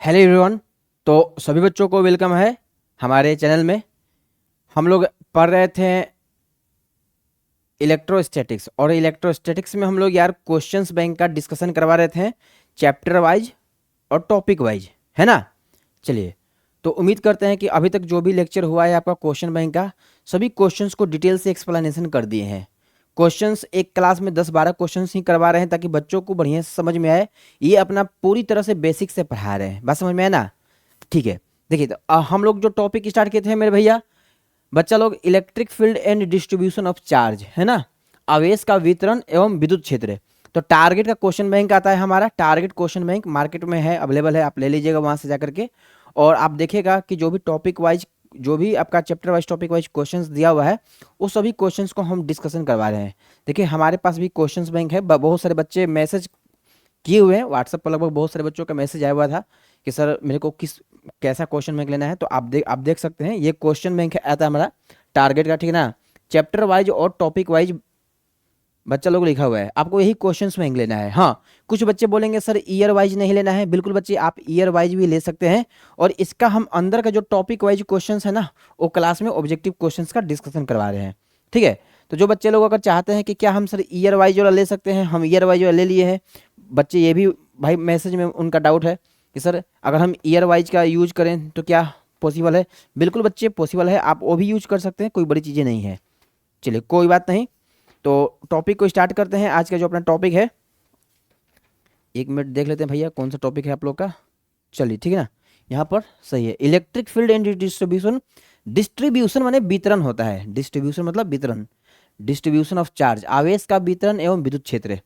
Hello everyone. तो सभी बच्चों को वेलकम है हमारे चैनल में। हम लोग पढ़ रहे थे इलेक्ट्रोस्टैटिक्स, और इलेक्ट्रोस्टैटिक्स में हम लोग यार क्वेश्चंस बैंक का डिस्कशन करवा रहे थे, चैप्टर वाइज और टॉपिक वाइज, है ना। चलिए, तो उम्मीद करते हैं कि अभी तक जो भी लेक्चर हुआ है आपका क्वेश्चन बैंक का, सभी क्वेश्चंस को डिटेल से एक्सप्लेनेशन कर दिए हैं। क्वेश्चंस एक क्लास में 10-12 क्वेश्चंस ही करवा रहे हैं ताकि बच्चों को बढ़िया से समझ में आए। ये अपना पूरी तरह से बेसिक से पढ़ा रहे हैं, बात समझ में आए ना। ठीक है, देखिए तो हम लोग जो टॉपिक स्टार्ट किए थे मेरे भैया बच्चा लोग, electric field and distribution of charge, है ना। आवेश का वितरण एवं विद्युत क्षेत्र। तो टारगेट का क्वेश्चन बैंक आता है हमारा। टारगेट क्वेश्चन बैंक मार्केट में है, अवेलेबल है, आप ले लीजिएगा वहां से जाकर के। और आप देखिएगा कि जो भी टॉपिक वाइज, जो भी आपका chapter wise topic wise questions दिया हुआ है, उस सभी क्वेश्चंस को हम डिस्कशन करवा रहे हैं। देखिए हमारे पास भी क्वेश्चंस बैंक है, बहुत सारे बच्चे मैसेज किए हुए हैं व्हाट्सएप पर। लगभग बहुत सारे बच्चों का मैसेज आया हुआ था कि सर मेरे को कैसा क्वेश्चन बैंक लेना है। तो आप देख सकते हैं, ये क्वेश्चन बैंक आता है हमारा टारगेट का, ठीक है ना। चैप्टर वाइज और टॉपिक वाइज बच्चा लोग लिखा हुआ है, आपको यही क्वेश्चंस बैंक लेना है। हाँ, कुछ बच्चे बोलेंगे सर ईयर वाइज नहीं लेना है। बिल्कुल बच्चे, आप ईयर वाइज भी ले सकते हैं। और इसका हम अंदर का जो टॉपिक वाइज क्वेश्चंस है ना, वो क्लास में ऑब्जेक्टिव क्वेश्चंस का डिस्कशन करवा रहे हैं, ठीक है। तो जो बच्चे लोग अगर चाहते हैं कि क्या हम सर ईयर वाइज वाला ले सकते हैं, हम ईयर वाइज वाला ले लिए हैं। बच्चे ये भी भाई मैसेज में उनका डाउट है कि सर अगर हम ईयर वाइज का यूज करें तो क्या पॉसिबल है। बिल्कुल बच्चे पॉसिबल है, आप वो भी यूज कर सकते हैं, कोई बड़ी चीज़ें नहीं है। चलिए कोई बात नहीं, तो टॉपिक को स्टार्ट करते हैं। आज का जो अपना टॉपिक है, एक मिनट देख लेते हैं भैया कौन सा टॉपिक है आप लोग का। चलिए ठीक है ना, यहाँ पर सही है, electric field and distribution. Distribution माने वितरण होता है, डिस्ट्रीब्यूशन मतलब वितरण, डिस्ट्रीब्यूशन ऑफ चार्ज, आवेश का वितरण एवं विद्युत क्षेत्र।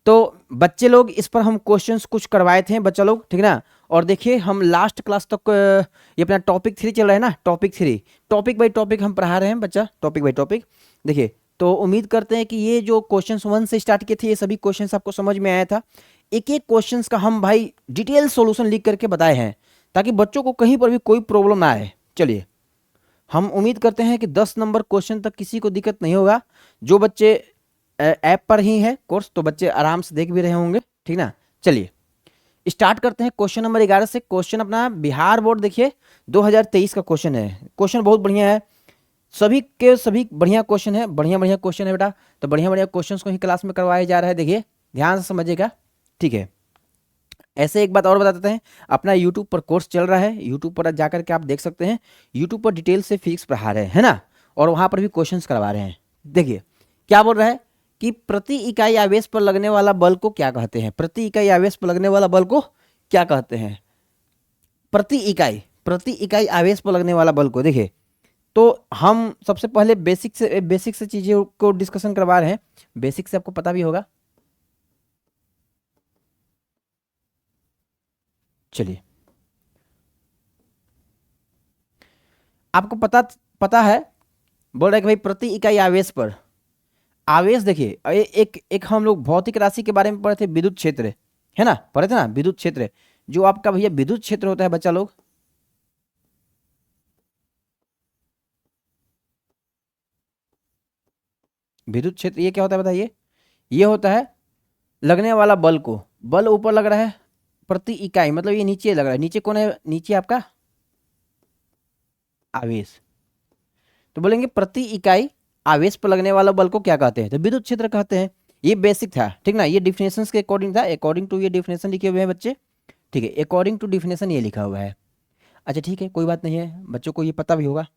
तो बच्चे लोग इस पर हम क्वेश्चंस कुछ करवाए थे बच्चा लोग, ठीक है ना। और देखिए हम लास्ट क्लास तक ये अपना टॉपिक 3 चल रहा है ना, टॉपिक 3, टॉपिक बाई टॉपिक हम पढ़ा रहे हैं बच्चा, टॉपिक बाई टॉपिक। देखिए, तो उम्मीद करते हैं कि ये जो क्वेश्चंस 1 से स्टार्ट किए थे, ये सभी क्वेश्चंस आपको समझ में आया था। एक एक क्वेश्चंस का हम भाई डिटेल सॉल्यूशन लिख करके बताए हैं ताकि बच्चों को कहीं पर भी कोई प्रॉब्लम ना आए। चलिए, हम उम्मीद करते हैं कि 10 नंबर क्वेश्चन तक किसी को दिक्कत नहीं होगा। जो बच्चे ऐप पर ही है कोर्स, तो बच्चे आराम से देख भी रहे होंगे, ठीक ना। चलिए स्टार्ट करते हैं क्वेश्चन नंबर 11 से। क्वेश्चन अपना बिहार बोर्ड देखिए 2023 का क्वेश्चन है। क्वेश्चन बहुत बढ़िया है, सभी के सभी बढ़िया क्वेश्चन है, बढ़िया बढ़िया क्वेश्चन है बेटा। तो बढ़िया बढ़िया क्वेश्चंस को ही क्लास में करवाया जा रहा है, देखिए ध्यान से समझिएगा, ठीक है। ऐसे एक बात और बता देते हैं, अपना यूट्यूब पर कोर्स चल रहा है, यूट्यूब पर जाकर के आप देख सकते हैं। यूट्यूब पर डिटेल से फिजिक्स पढ़ा रहे हैं, है ना। और वहाँ पर भी क्वेश्चंस करवा रहे हैं। देखिए क्या बोल रहा है कि प्रति इकाई आवेश पर लगने वाला बल को क्या कहते हैं। प्रति इकाई आवेश पर लगने वाला बल को क्या कहते हैं। प्रति इकाई आवेश पर लगने वाला बल को, देखिए तो हम सबसे पहले बेसिक से चीज़ों को डिस्कशन करवा रहे हैं। बेसिक से आपको पता भी होगा। चलिए, आपको पता पता है, बोल रहा है कि भाई प्रति इकाई आवेश पर, आवेश देखिए एक एक हम लोग भौतिक राशि के बारे में पढ़े थे, विद्युत क्षेत्र, है ना, पढ़े थे ना विद्युत क्षेत्र। जो आपका भैया विद्युत क्षेत्र होता है बच्चा लोग, विद्युत क्षेत्र ये क्या होता है बताइए। ये होता है लगने वाला बल को, बल ऊपर लग रहा है, प्रति इकाई मतलब ये नीचे लग रहा है। नीचे कौन है, नीचे आपका आवेश। तो बोलेंगे प्रति इकाई आवेश पर लगने वाला बल को क्या कहते हैं, तो विद्युत क्षेत्र कहते हैं। ये बेसिक था, ठीक ना, ये डिफिनेशन के अकॉर्डिंग था, अकॉर्डिंग टू ये डिफिनेशन लिखे हुए हैं बच्चे, ठीक है, अकॉर्डिंग टू डिफिनेशन ये लिखा हुआ है। अच्छा ठीक है, कोई बात नहीं है, बच्चों को ये पता भी होगा।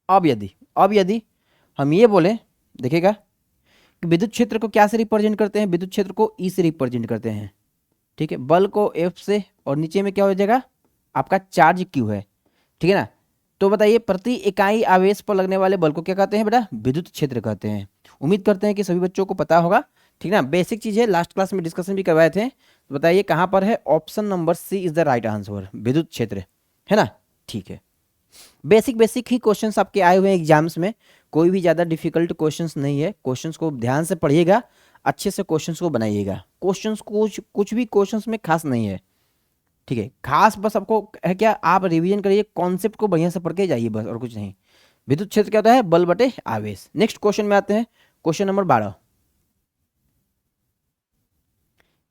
अब यदि हम ये बोले, देखिएगा कि विद्युत क्षेत्र को क्या से रिप्रेजेंट करते हैं, विद्युत क्षेत्र को ई से रिप्रेजेंट करते हैं, ठीक है। बल को एफ से, और नीचे में क्या हो जाएगा आपका चार्ज क्यू है, ठीक है ना। तो बताइए प्रति इकाई आवेश पर लगने वाले बल को क्या कहते हैं बेटा, विद्युत क्षेत्र कहते हैं। उम्मीद करते हैं कि सभी बच्चों को पता होगा, ठीक ना। बेसिक चीज है, लास्ट क्लास में डिस्कशन भी करवाए थे। तो बताइए कहाँ पर है, option number C is the right answer, विद्युत क्षेत्र, है ना। ठीक है, बेसिक बेसिक ही क्वेश्चंस आपके आए हुए हैं एग्जाम्स में, कोई भी ज़्यादा डिफिकल्ट क्वेश्चंस नहीं है। क्वेश्चंस को ध्यान से पढ़िएगा, अच्छे से क्वेश्चंस को बनाइएगा। क्वेश्चंस कुछ कुछ भी क्वेश्चंस में खास नहीं है, ठीक है। खास बस आपको है क्या, आप रिवीजन करिए, कॉन्सेप्ट को बढ़िया से पढ़ के जाइए बस, और कुछ नहीं। विद्युत क्षेत्र क्या होता है, बल बटे आवेश। नेक्स्ट क्वेश्चन में आते हैं, क्वेश्चन नंबर 12।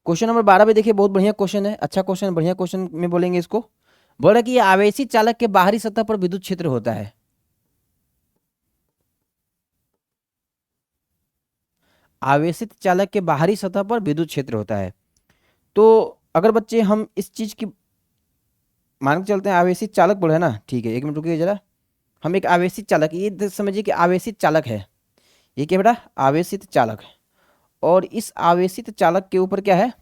क्वेश्चन नंबर 12 पे देखिए, बहुत बढ़िया क्वेश्चन है, अच्छा क्वेश्चन, बढ़िया क्वेश्चन में बोलेंगे इसको। बोल रहा है कि ये आवेशी चालक के बाहरी सतह पर विद्युत क्षेत्र होता है। आवेशित चालक के बाहरी सतह पर विद्युत क्षेत्र होता है। तो अगर बच्चे हम इस चीज की मान के चलते हैं, आवेशित चालक बोले है ना, ठीक है, एक मिनट रुकिए जरा। हम एक आवेशित चालक, ये समझिए कि आवेशित चालक है, ये क्या बेटा, आवेशित चालक है। और इस आवेशित चालक के ऊपर क्या है,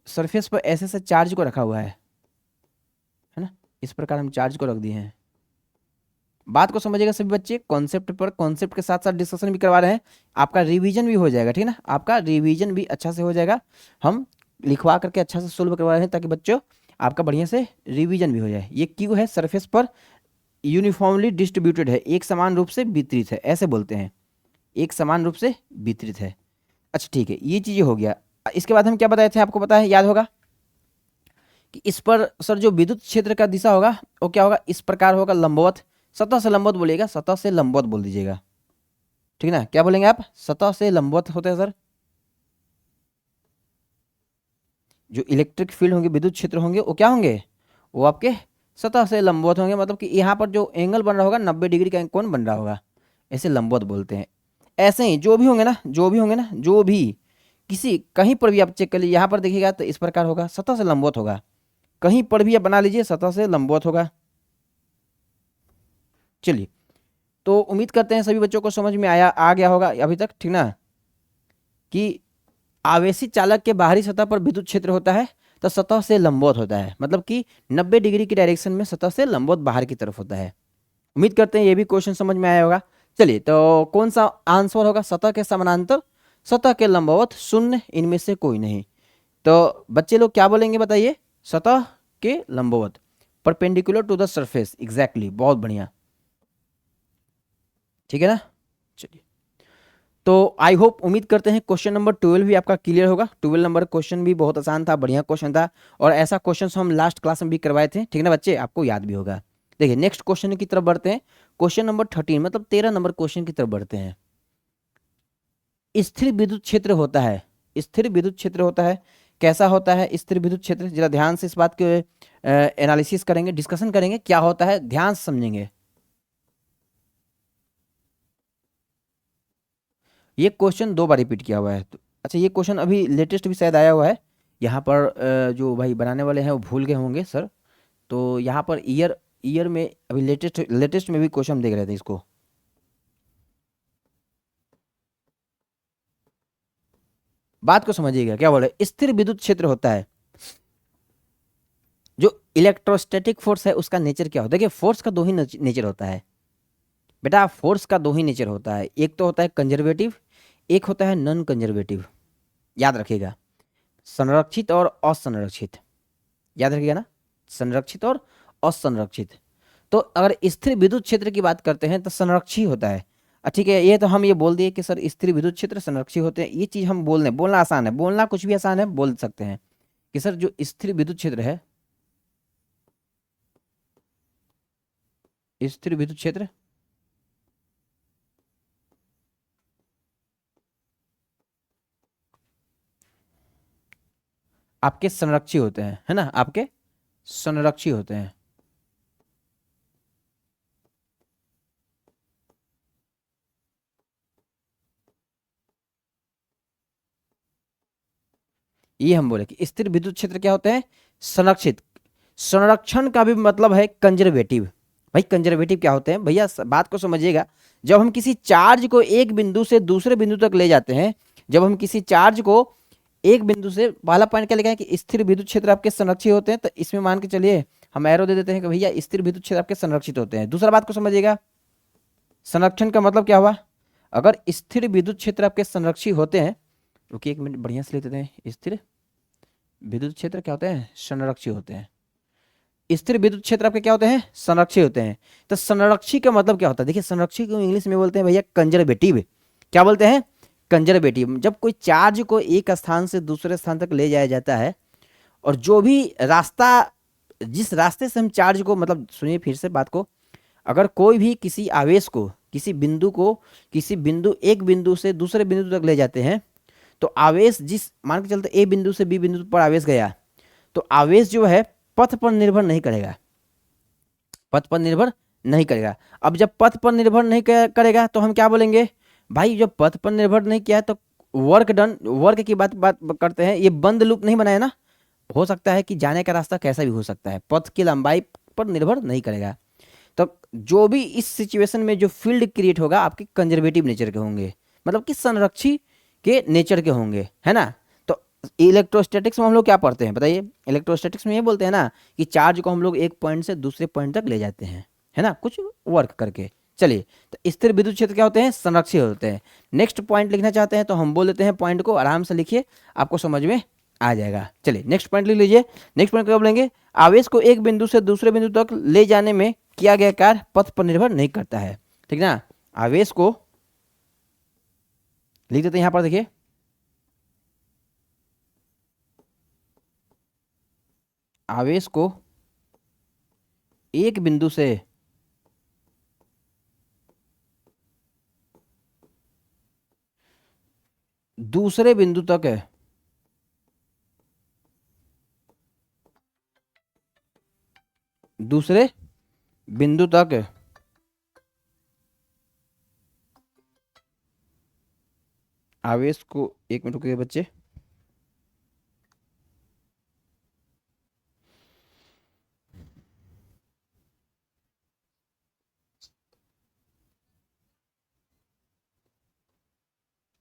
सरफेस पर ऐसे चार्ज को रखा हुआ है ना, इस प्रकार हम चार्ज को रख दिए हैं। बात को समझिएगा सभी बच्चे, कॉन्सेप्ट पर कॉन्सेप्ट के साथ साथ डिस्कशन भी करवा रहे हैं, आपका रिवीजन भी हो जाएगा, ठीक है ना, आपका रिवीजन भी अच्छा से हो जाएगा। हम लिखवा करके अच्छा से सोल्व करवा रहे हैं ताकि बच्चों आपका बढ़िया से रिवीजन भी हो जाए। ये क्यू है, सरफेस पर यूनिफॉर्मली डिस्ट्रीब्यूटेड है, एक समान रूप से वितरित है, ऐसे बोलते हैं, एक समान रूप से वितरित है। अच्छा ठीक है, ये चीज़ें हो गया। इसके बाद हम क्या बताए थे, आपको पता है, याद होगा कि इस पर सर जो विद्युत क्षेत्र का दिशा होगा वो क्या होगा, इस प्रकार होगा, लंबवत, सतह से लंबवत बोलिएगा, सतह से लंबवत बोल दीजिएगा, ठीक ना, क्या बोलेंगे आप, सतह से लंबवत होते हैं सर। जो इलेक्ट्रिक फील्ड होंगे, विद्युत क्षेत्र होंगे, वो क्या होंगे, वो आपके सतह से लंबवत होंगे, मतलब कि यहाँ पर जो एंगल बन रहा होगा 90 डिग्री का कोण बन रहा होगा, ऐसे लंबवत बोलते हैं। ऐसे ही जो भी होंगे ना, जो भी होंगे ना, जो भी किसी कहीं पर भी आप चेक कर लीजिए, यहाँ पर देखिएगा तो इस प्रकार होगा, सतह से लंबवत होगा, कहीं पर भी आप बना लीजिए सतह से लंबवत होगा। चलिए, तो उम्मीद करते हैं सभी बच्चों को समझ में आ गया होगा अभी तक, ठीक ना, कि आवेशित चालक के बाहरी सतह पर विद्युत क्षेत्र होता है तो सतह से लंबवत होता है, मतलब कि 90 डिग्री की डायरेक्शन में सतह से लंबवत बाहर की तरफ होता है। उम्मीद करते हैं ये भी क्वेश्चन समझ में आया होगा। चलिए, तो कौन सा आंसर होगा, सतह के समानांतर, सतह के लंबवत, शून्य, इनमें से कोई नहीं। तो बच्चे लोग क्या बोलेंगे बताइए, सतह के लंबवत, perpendicular to the surface, exactly, बहुत बढ़िया, ठीक है ना। चलिए, तो आई होप, उम्मीद करते हैं क्वेश्चन नंबर 12 भी आपका क्लियर होगा। 12 नंबर क्वेश्चन भी बहुत आसान था, बढ़िया क्वेश्चन था, और ऐसा क्वेश्चन हम लास्ट क्लास में भी करवाए थे, ठीक है ना बच्चे, आपको याद भी होगा। देखिए नेक्स्ट क्वेश्चन की तरफ बढ़ते हैं, क्वेश्चन नंबर 13, मतलब 13 नंबर क्वेश्चन की तरफ बढ़ते हैं। स्थिर विद्युत क्षेत्र होता है, स्थिर विद्युत क्षेत्र होता है, कैसा होता है स्थिर विद्युत क्षेत्र, जरा ध्यान से इस बात के एनालिसिस करेंगे, डिस्कशन करेंगे, क्या होता है, ध्यान से समझेंगे। ये क्वेश्चन 2 बार रिपीट किया हुआ है, तो अच्छा, ये क्वेश्चन अभी लेटेस्ट भी शायद आया हुआ है, यहाँ पर जो भाई बनाने वाले हैं वो भूल गए होंगे सर, तो यहाँ पर ईयर में अभी लेटेस्ट में भी क्वेश्चन देख रहे थे इसको। बात को समझिएगा, क्या बोले, स्थिर विद्युत क्षेत्र होता है, जो इलेक्ट्रोस्टैटिक फोर्स है उसका नेचर क्या होता है। देखिए फोर्स का 2 ही नेचर होता है बेटा, फोर्स का 2 ही नेचर होता है, एक तो होता है कंजर्वेटिव, एक होता है नॉन कंजर्वेटिव, याद रखिएगा, संरक्षित और असंरक्षित, याद रखिएगा ना, संरक्षित और असंरक्षित। तो अगर स्थिर विद्युत क्षेत्र की बात करते हैं तो संरक्षित होता है। ठीक है, ये तो हम ये बोल दिए कि सर स्थिर विद्युत क्षेत्र संरक्षित होते हैं, ये चीज हम बोलना आसान है, बोलना कुछ भी आसान है, बोल सकते हैं कि सर जो स्थिर विद्युत क्षेत्र है, स्थिर विद्युत क्षेत्र आपके संरक्षित होते हैं, है ना, आपके संरक्षित होते हैं। ये हम बोले कि स्थिर विद्युत क्षेत्र क्या होते हैं, संरक्षित। संरक्षण का भी मतलब है कंजर्वेटिव। भाई कंजर्वेटिव क्या होते हैं भैया, बात को समझिएगा, जब हम किसी चार्ज को एक बिंदु से दूसरे बिंदु तक ले जाते हैं, जब हम किसी चार्ज को एक बिंदु से, पहला पॉइंट क्या लिखा है कि स्थिर विद्युत क्षेत्र आपके संरक्षित होते हैं, तो इसमें मान के चलिए हम एरो दे देते हैं कि भैया स्थिर विद्युत क्षेत्र आपके संरक्षित होते हैं। दूसरा बात को समझिएगा, संरक्षण का मतलब क्या हुआ, अगर स्थिर विद्युत क्षेत्र आपके संरक्षित होते हैं, रुकिए एक मिनट बढ़िया से लेते हैं, स्थिर विद्युत क्षेत्र क्या होते हैं, संरक्षित होते हैं। स्थिर विद्युत क्षेत्र आपके क्या होते हैं, संरक्षित होते हैं। तो संरक्षित का मतलब क्या होता है, देखिए संरक्षित को इंग्लिश में बोलते हैं भैया कंजर्वेटिव। क्या बोलते हैं, कंजर्वेटिव। जब कोई चार्ज को एक स्थान से दूसरे स्थान तक ले जाया जाता है, और जो भी रास्ता, जिस रास्ते से हम चार्ज को, मतलब सुनिए फिर से बात को, अगर कोई भी किसी आवेश को, किसी बिंदु को, एक बिंदु से दूसरे बिंदु तक ले जाते हैं, तो आवेश जिस मान के चलते ए बिंदु से बी बिंदु पर आवेश गया, तो आवेश जो है पथ पर निर्भर नहीं करेगा, पथ पर निर्भर नहीं करेगा। अब जब पथ पर निर्भर नहीं करेगा तो हम क्या बोलेंगे, भाई जब पथ पर निर्भर नहीं किया है तो वर्क डन, वर्क की बात करते हैं, ये बंद लूप नहीं बनाया ना। हो सकता है कि जाने का रास्ता कैसा भी हो सकता है, पथ की लंबाई पर निर्भर नहीं करेगा। तो जो भी इस सिचुएशन में जो फील्ड क्रिएट होगा आपके कंजर्वेटिव नेचर के होंगे, मतलब कि संरक्षी के नेचर के होंगे, है ना। तो इलेक्ट्रोस्टैटिक्स में हम लोग क्या पढ़ते हैं बताइए, इलेक्ट्रोस्टैटिक्स में ये बोलते हैं ना कि चार्ज को हम लोग एक पॉइंट से दूसरे पॉइंट तक ले जाते हैं, है ना, कुछ वर्क करके। चलिए, तो स्थिर विद्युत क्षेत्र क्या होते हैं, संरक्षी होते हैं। नेक्स्ट पॉइंट लिखना चाहते हैं तो हम बोल देते हैं, पॉइंट को आराम से लिखिए, आपको समझ में आ जाएगा। चलिए नेक्स्ट पॉइंट लिख लीजिए। नेक्स्ट पॉइंट क्या बोलेंगे, आवेश को एक बिंदु से दूसरे बिंदु तक ले जाने में किया गया कार्य पथ पर निर्भर नहीं करता है, ठीक ना। आवेश को लिख देते हैं यहां पर, देखिए आवेश को एक बिंदु से दूसरे बिंदु तक है, दूसरे बिंदु तक आवेश को, एक मिनट रुकिए बच्चे,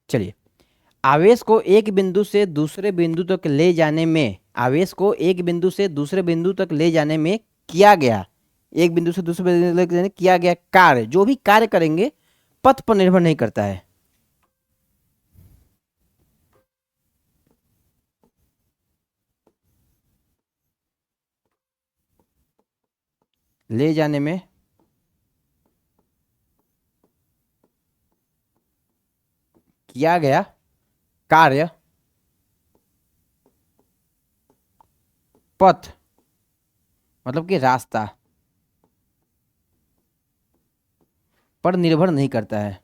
चलिए आवेश को एक बिंदु से दूसरे बिंदु तक ले जाने में, आवेश को एक बिंदु से दूसरे बिंदु तक ले जाने में किया गया, एक बिंदु से दूसरे बिंदु तक ले जाने किया गया कार्य, जो भी कार्य करेंगे पथ पर निर्भर नहीं करता है। ले जाने में किया गया कार्य पथ, मतलब कि रास्ता पर निर्भर नहीं करता है,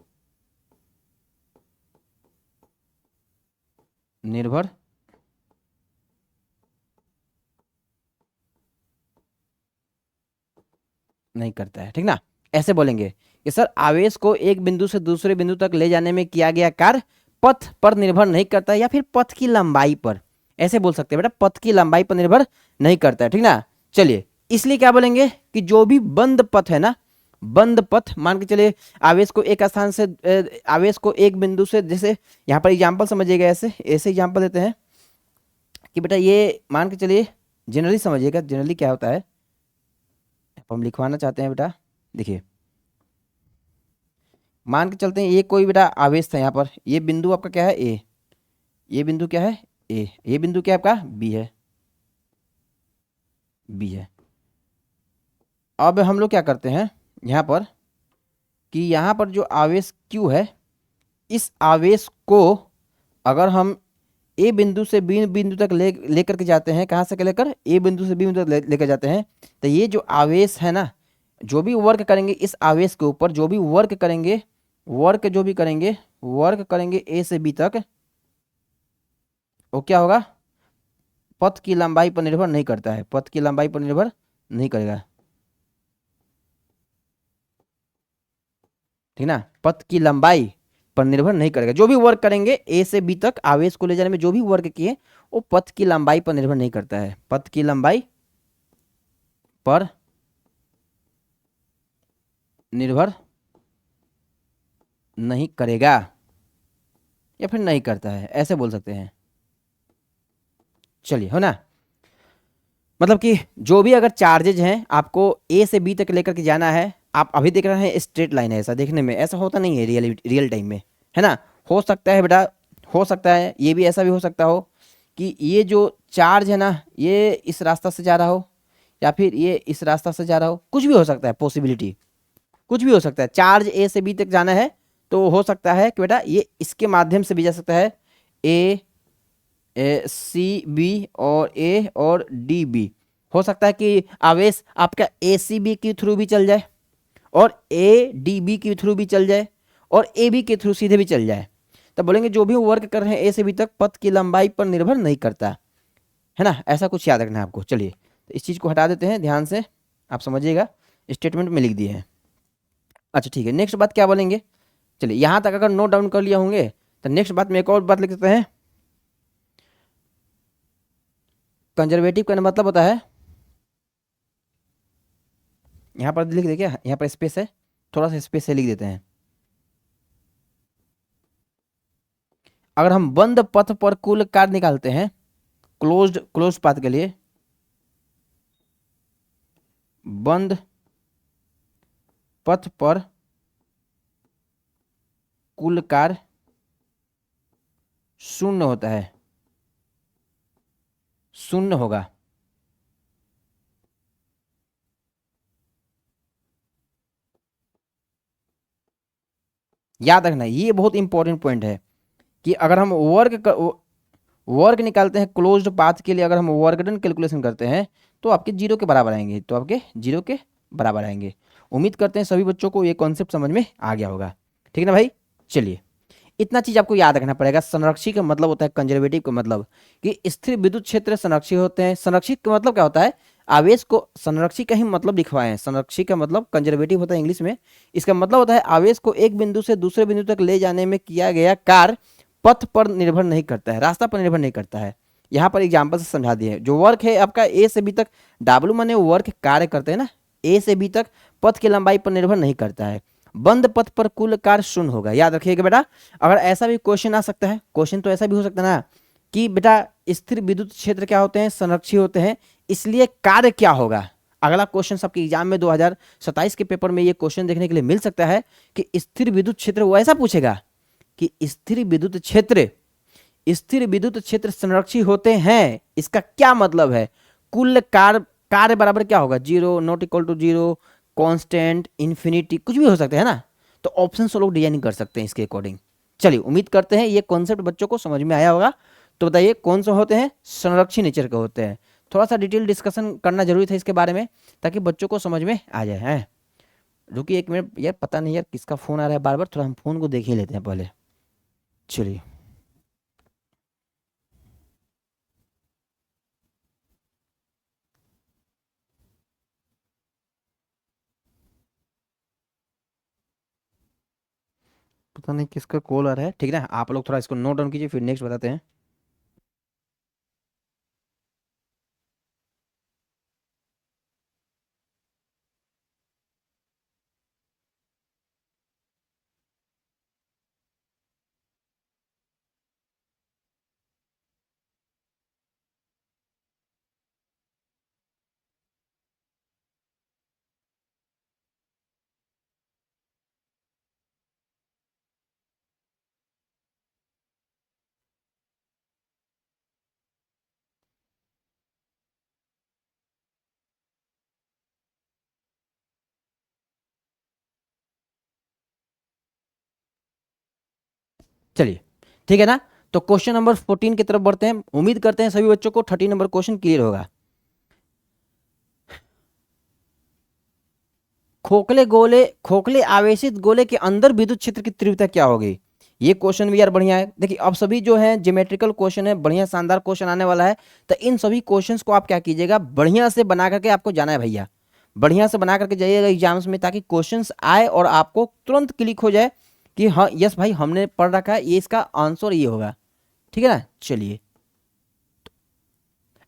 निर्भर नहीं करता है, ठीक ना। ऐसे बोलेंगे कि सर आवेश को एक बिंदु से दूसरे बिंदु तक ले जाने में किया गया कार्य पथ पर निर्भर नहीं करता है, या फिर पथ की लंबाई पर, ऐसे बोल सकते हैं बेटा, पथ की लंबाई पर निर्भर नहीं करता है, ठीक ना। चलिए इसलिए क्या बोलेंगे कि जो भी बंद पथ है ना, बंद पथ, मान के चलिए आवेश को एक स्थान से आवेश को एक बिंदु से, जैसे यहाँ पर एग्जाम्पल समझिएगा, ऐसे ऐसे एग्जाम्पल देते हैं कि बेटा ये मान के चलिए, जनरली समझिएगा, जनरली क्या होता है, हम लिखवाना चाहते हैं बेटा, देखिए मान के चलते हैं ये कोई बेटा आवेश था यहाँ पर, ये बिंदु आपका क्या है ए, ये बिंदु क्या है ए, ये बिंदु क्या है आपका बी है, बी है। अब हम लोग क्या करते हैं यहाँ पर कि यहाँ पर जो आवेश Q है, इस आवेश को अगर हम ए बिंदु से बी बिंदु तक लेकर के जाते हैं, कहाँ से लेकर, ए बिंदु से बी बिंदु तक लेकर जाते हैं, तो ये जो आवेश है ना, जो भी वर्क करेंगे इस आवेश के ऊपर, जो भी वर्क करेंगे, वर्क जो भी करेंगे, वर्क करेंगे ए से बी तक, वो क्या होगा, पथ की लंबाई पर निर्भर नहीं करता है, पथ की लंबाई पर निर्भर नहीं करेगा, ठीक ना, पथ की लंबाई पर निर्भर नहीं करेगा। जो भी वर्क करेंगे ए से बी तक आवेश को ले जाने में, जो भी वर्क किए वो पथ की लंबाई पर निर्भर नहीं करता है, पथ की लंबाई पर निर्भर नहीं करेगा, या फिर नहीं करता है, ऐसे बोल सकते हैं। चलिए, हो ना, मतलब कि जो भी अगर चार्जेज हैं आपको ए से बी तक लेकर के जाना है, आप अभी देख रहे हैं स्ट्रेट लाइन है, ऐसा देखने में ऐसा होता नहीं है रियल टाइम में, है ना। हो सकता है बेटा, हो सकता है ये भी ऐसा भी हो सकता हो कि ये जो चार्ज है ना, ये इस रास्ता से जा रहा हो, या फिर ये इस रास्ता से जा रहा हो, कुछ भी हो सकता है, पॉसिबिलिटी कुछ भी हो सकता है। चार्ज ए से बी तक जाना है तो हो सकता है कि बेटा ये इसके माध्यम से भी जा सकता है, ए सी बी और ए और डी बी। हो सकता है कि आवेश आपका ए सी बी के थ्रू भी चल जाए, और ए डी बी के थ्रू भी चल जाए, और ए बी के थ्रू सीधे भी चल जाए। तब बोलेंगे जो भी वर्क कर रहे हैं ए से बी तक पथ की लंबाई पर निर्भर नहीं करता, है ना, ऐसा कुछ याद रखना है आपको। चलिए तो इस चीज़ को हटा देते हैं, ध्यान से आप समझिएगा, स्टेटमेंट में लिख दिए हैं। अच्छा ठीक है, नेक्स्ट बात क्या बोलेंगे, चलिए यहाँ तक अगर नोट डाउन कर लिया होंगे तो नेक्स्ट बात में एक और बात लिख देते हैं। कंजर्वेटिव का मतलब होता है, यहाँ पर लिख दे क्या, यहाँ पर स्पेस है, थोड़ा सा स्पेस से लिख देते हैं। अगर हम बंद पथ पर कुल कार्य निकालते हैं, क्लोज्ड पाथ के लिए, बंद पथ पर कुल कार्य शून्य होता है, शून्य होगा। याद रखना ये बहुत इंपॉर्टेंट पॉइंट है कि अगर हम वर्क निकालते हैं क्लोज्ड पाथ के लिए, अगर हम वर्क डन कैलकुलेशन करते हैं तो आपके जीरो के बराबर आएंगे, तो आपके जीरो के बराबर आएंगे। उम्मीद करते हैं सभी बच्चों को ये कॉन्सेप्ट समझ में आ गया होगा, ठीक है ना भाई। चलिए इतना चीज आपको याद रखना पड़ेगा। संरक्षी का मतलब होता है, कंजर्वेटिव का मतलब कि स्थिर विद्युत क्षेत्र संरक्षित होते हैं। संरक्षित का मतलब क्या होता है, आवेश को, संरक्षी का ही मतलब लिखवाए हैं, संरक्षी का मतलब कंजर्वेटिव होता है इंग्लिश में। इसका मतलब होता है आवेश को एक बिंदु से दूसरे बिंदु तक ले जाने में किया गया कार्य पथ पर निर्भर नहीं करता है, रास्ता पर निर्भर नहीं करता है। यहाँ पर एग्जाम्पल से समझा दिए, जो वर्क है आपका ए से बी तक, डब्ल्यू माने वर्क कार्य करते हैं ना, ए से बी तक पथ की लंबाई पर निर्भर नहीं करता है। बंद पथ पर कुल कार्य शून्य होगा, याद रखिएगा बेटा। अगर ऐसा भी क्वेश्चन आ सकता है, क्वेश्चन तो ऐसा भी हो सकता है ना कि बेटा स्थिर विद्युत क्षेत्र क्या होते हैं, संरक्षित होते हैं, इसलिए कार्य क्या होगा। अगला क्वेश्चन आपके एग्जाम में 2027 के पेपर में ये क्वेश्चन देखने के लिए मिल सकता है कि स्थिर विद्युत क्षेत्र, वो ऐसा पूछेगा कि स्थिर विद्युत क्षेत्र संरक्षित होते हैं, इसका क्या मतलब है। कुल कार्य बराबर क्या होगा, zero, not equal to zero, constant, infinity, कुछ भी हो सकता है ना। तो ऑप्शन से लोग डिजाइनिंग कर सकते हैं इसके अकॉर्डिंग। चलिए उम्मीद करते हैं ये कॉन्सेप्ट बच्चों को समझ में आया होगा। तो बताइए कौन से होते हैं, संरक्षित नेचर के होते हैं। थोड़ा सा डिटेल डिस्कशन करना जरूरी था इसके बारे में ताकि बच्चों को समझ में आ जाए। है रुकिए एक मिनट यार, पता नहीं यार किसका फोन आ रहा है बार बार, थोड़ा हम फोन को देख ही लेते हैं पहले। चलिए पता नहीं किसका कॉल आ रहा है, ठीक है ना, आप लोग थोड़ा इसको नोट डाउन कीजिए, फिर नेक्स्ट बताते हैं। चलिए ठीक है ना, तो क्वेश्चन नंबर 14 की तरफ बढ़ते हैं। उम्मीद करते हैं सभी बच्चों को 30 नंबर क्वेश्चन क्लियर होगा। खोखले आवेशित गोले के अंदर विद्युत क्षेत्र की तीव्रता क्या होगी। ये क्वेश्चन भी यार बढ़िया है। देखिए अब सभी जो है ज्योमेट्रिकल क्वेश्चन है, बढ़िया शानदार क्वेश्चन आने वाला है। तो इन सभी क्वेश्चंस को आप क्या कीजिएगा, बढ़िया से बना करके आपको जाना है भैया, बढ़िया से बना करके जाइएगा एग्जाम्स में, ताकि क्वेश्चंस आए और आपको तुरंत क्लिक हो जाए कि हाँ यस भाई हमने पढ़ रखा है, ये इसका आंसर ये होगा, ठीक है ना। चलिए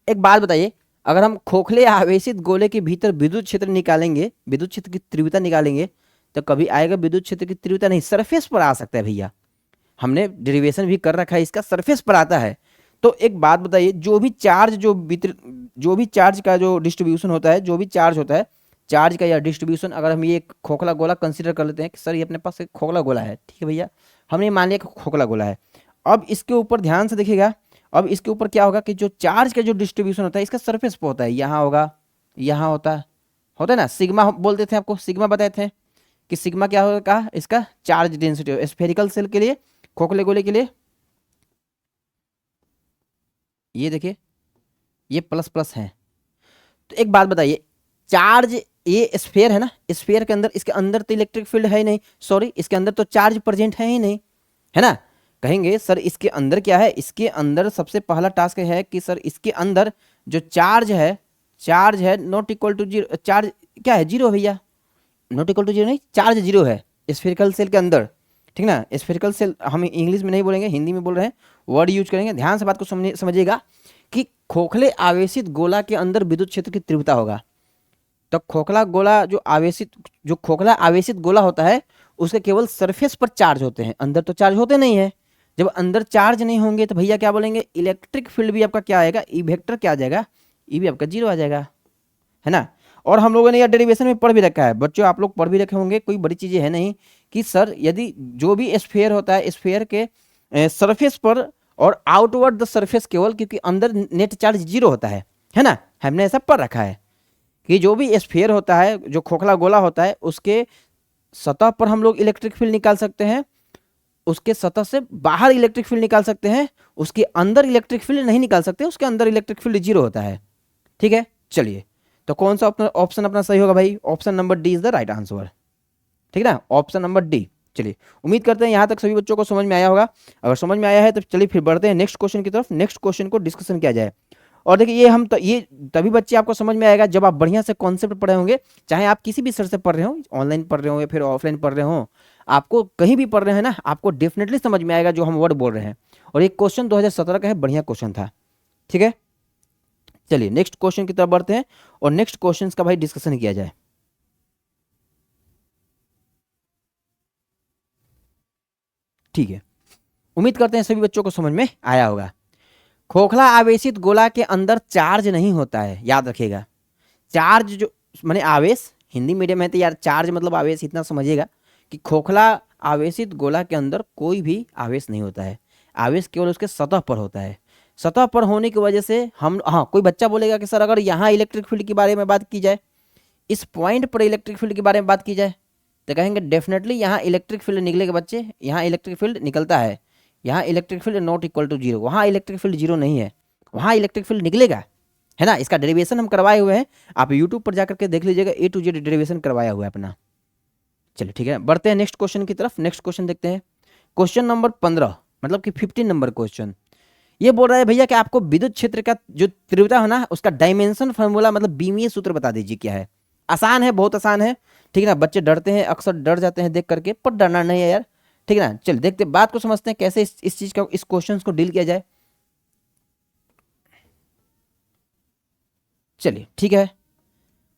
एक बात बताइए, अगर हम खोखले आवेशित गोले के भीतर विद्युत क्षेत्र निकालेंगे, विद्युत क्षेत्र की तीव्रता निकालेंगे, तो कभी आएगा विद्युत क्षेत्र की तीव्रता नहीं, सरफेस पर आ सकता है भैया। हमने डेरिवेशन भी कर रखा है इसका, सरफेस पर आता है। तो एक बात बताइए, जो भी चार्ज का जो डिस्ट्रीब्यूशन होता है, जो भी चार्ज होता है, चार्ज का या डिस्ट्रीब्यूशन, अगर हम ये एक खोखला गोला कंसीडर कर लेते हैं कि सर ये अपने पास एक खोखला गोला है, ठीक है भैया, हमने मान लिया कि खोखला गोला है। अब इसके ऊपर ध्यान से देखिएगा, अब इसके ऊपर क्या होगा कि जो चार्ज का जो डिस्ट्रीब्यूशन होता है इसका सरफेस पर होता है, यहाँ होगा, यहाँ होता है ना। सिग्मा बोलते थे, आपको सिग्मा बताए थे कि सिग्मा क्या होगा, इसका चार्ज डेंसिटी, स्फेरिकल सेल के लिए, खोखले गोले के लिए। ये देखिए ये प्लस प्लस है। तो एक बात बताइए, चार्ज, ये स्फेयर है ना, स्फेयर के अंदर, इसके अंदर तो इलेक्ट्रिक फील्ड है ही नहीं, सॉरी इसके अंदर तो चार्ज प्रेजेंट है ही नहीं, है ना। कहेंगे सर इसके अंदर क्या है, इसके अंदर सबसे पहला टास्क है कि सर इसके अंदर जो चार्ज है not equal to zero, charge क्या है, जीरो भैया, नॉट इक्वल टू जीरो नहीं, चार्ज जीरो है स्फेरिकल सेल के अंदर, ठीक ना। स्फेरिकल सेल हम इंग्लिश में नहीं बोलेंगे, हिंदी में बोल रहे हैं, वर्ड यूज करेंगे, ध्यान से बात को समझिएगा कि खोखले आवेशित गोला के अंदर विद्युत क्षेत्र की तीव्रता होगा। तो खोखला गोला जो खोखला आवेशित गोला होता है उसके केवल सरफेस पर चार्ज होते हैं, अंदर तो चार्ज होते नहीं है। जब अंदर चार्ज नहीं होंगे तो भैया क्या बोलेंगे, इलेक्ट्रिक फील्ड भी आपका क्या आएगा, ई वेक्टर क्या आ जाएगा, ई भी आपका जीरो आ जाएगा, है ना। और हम लोगों ने यह डेरिवेशन में पढ़ भी रखा है बच्चों, आप लोग पढ़ भी रखे होंगे, कोई बड़ी चीजें है नहीं कि सर यदि जो भी स्फेयर होता है स्फेयर के सरफेस पर और आउटवर्ड द सरफेस केवल, क्योंकि अंदर नेट चार्ज जीरो होता है ना, हमने ऐसा पढ़ रखा है कि जो भी स्फेयर होता है, जो खोखला गोला होता है, उसके सतह पर हम लोग इलेक्ट्रिक फील्ड निकाल सकते हैं, उसके सतह से बाहर इलेक्ट्रिक फील्ड निकाल सकते हैं, उसके अंदर इलेक्ट्रिक फील्ड नहीं निकाल सकते, उसके अंदर इलेक्ट्रिक फील्ड जीरो होता है, ठीक है। चलिए, तो कौन सा ऑप्शन अपना सही होगा भाई, option number D is the right answer, ठीक है ना, ऑप्शन नंबर डी। चलिए, उम्मीद करते हैं यहाँ तक सभी बच्चों को समझ में आया होगा। अगर समझ में आया है तो चलिए फिर बढ़ते हैं नेक्स्ट क्वेश्चन की तरफ, नेक्स्ट क्वेश्चन को डिस्कशन किया जाए। और देखिए ये तभी बच्चे आपको समझ में आएगा जब आप बढ़िया से कॉन्सेप्ट पढ़े होंगे, चाहे आप किसी भी सर से पढ़ रहे हो, ऑनलाइन पढ़ रहे हो या फिर ऑफलाइन पढ़ रहे हो, आपको कहीं भी पढ़ रहे हैं ना, आपको डेफिनेटली समझ में आएगा जो हम वर्ड बोल रहे हैं। और एक क्वेश्चन 2017 का है, बढ़िया क्वेश्चन था, ठीक है। चलिए नेक्स्ट क्वेश्चन की तरफ बढ़ते हैं और नेक्स्ट क्वेश्चन का भाई डिस्कशन किया जाए। ठीक है, उम्मीद करते हैं सभी बच्चों को समझ में आया होगा। खोखला आवेशित गोला के अंदर चार्ज नहीं होता है, याद रखिएगा। चार्ज जो माने आवेश, हिंदी मीडियम है तो यार चार्ज मतलब आवेश, इतना समझिएगा कि खोखला आवेशित गोला के अंदर कोई भी आवेश नहीं होता है, आवेश केवल उसके सतह पर होता है। सतह पर होने की वजह से हम, हाँ कोई बच्चा बोलेगा कि सर अगर यहाँ इलेक्ट्रिक फील्ड के बारे में बात की जाए, इस पॉइंट पर इलेक्ट्रिक फील्ड के बारे में बात की जाए, तो कहेंगे डेफिनेटली यहाँ इलेक्ट्रिक फील्ड निकलेगा बच्चे, यहाँ इलेक्ट्रिक फील्ड निकलता है, यहाँ electric field not equal to zero, वहाँ इलेक्ट्रिक फील्ड जीरो नहीं है, वहाँ इलेक्ट्रिक फील्ड निकलेगा, है ना। इसका डेरिवेशन हम करवाए हुए हैं, आप यूट्यूब पर जाकर के देख लीजिएगा, ए टू जेड डेरिवेशन करवाया हुआ है अपना। चलिए ठीक है, बढ़ते हैं नेक्स्ट क्वेश्चन की तरफ। नेक्स्ट क्वेश्चन देखते हैं, क्वेश्चन नंबर 15, मतलब कि 15 नंबर क्वेश्चन। ये बोल रहा है भैया कि आपको विद्युत क्षेत्र का जो तीव्रता है ना, उसका डायमेंशन फार्मूला मतलब बीमीय सूत्र बता दीजिए क्या है। आसान है, बहुत आसान है, ठीक है ना। बच्चे डरते हैं, अक्सर डर जाते हैं देख करके, पर डरना नहीं है यार, ठीक है ना। चलिए देखते बात को समझते हैं कैसे इस चीज का, इस क्वेश्चन को डील किया जाए। चलिए ठीक है,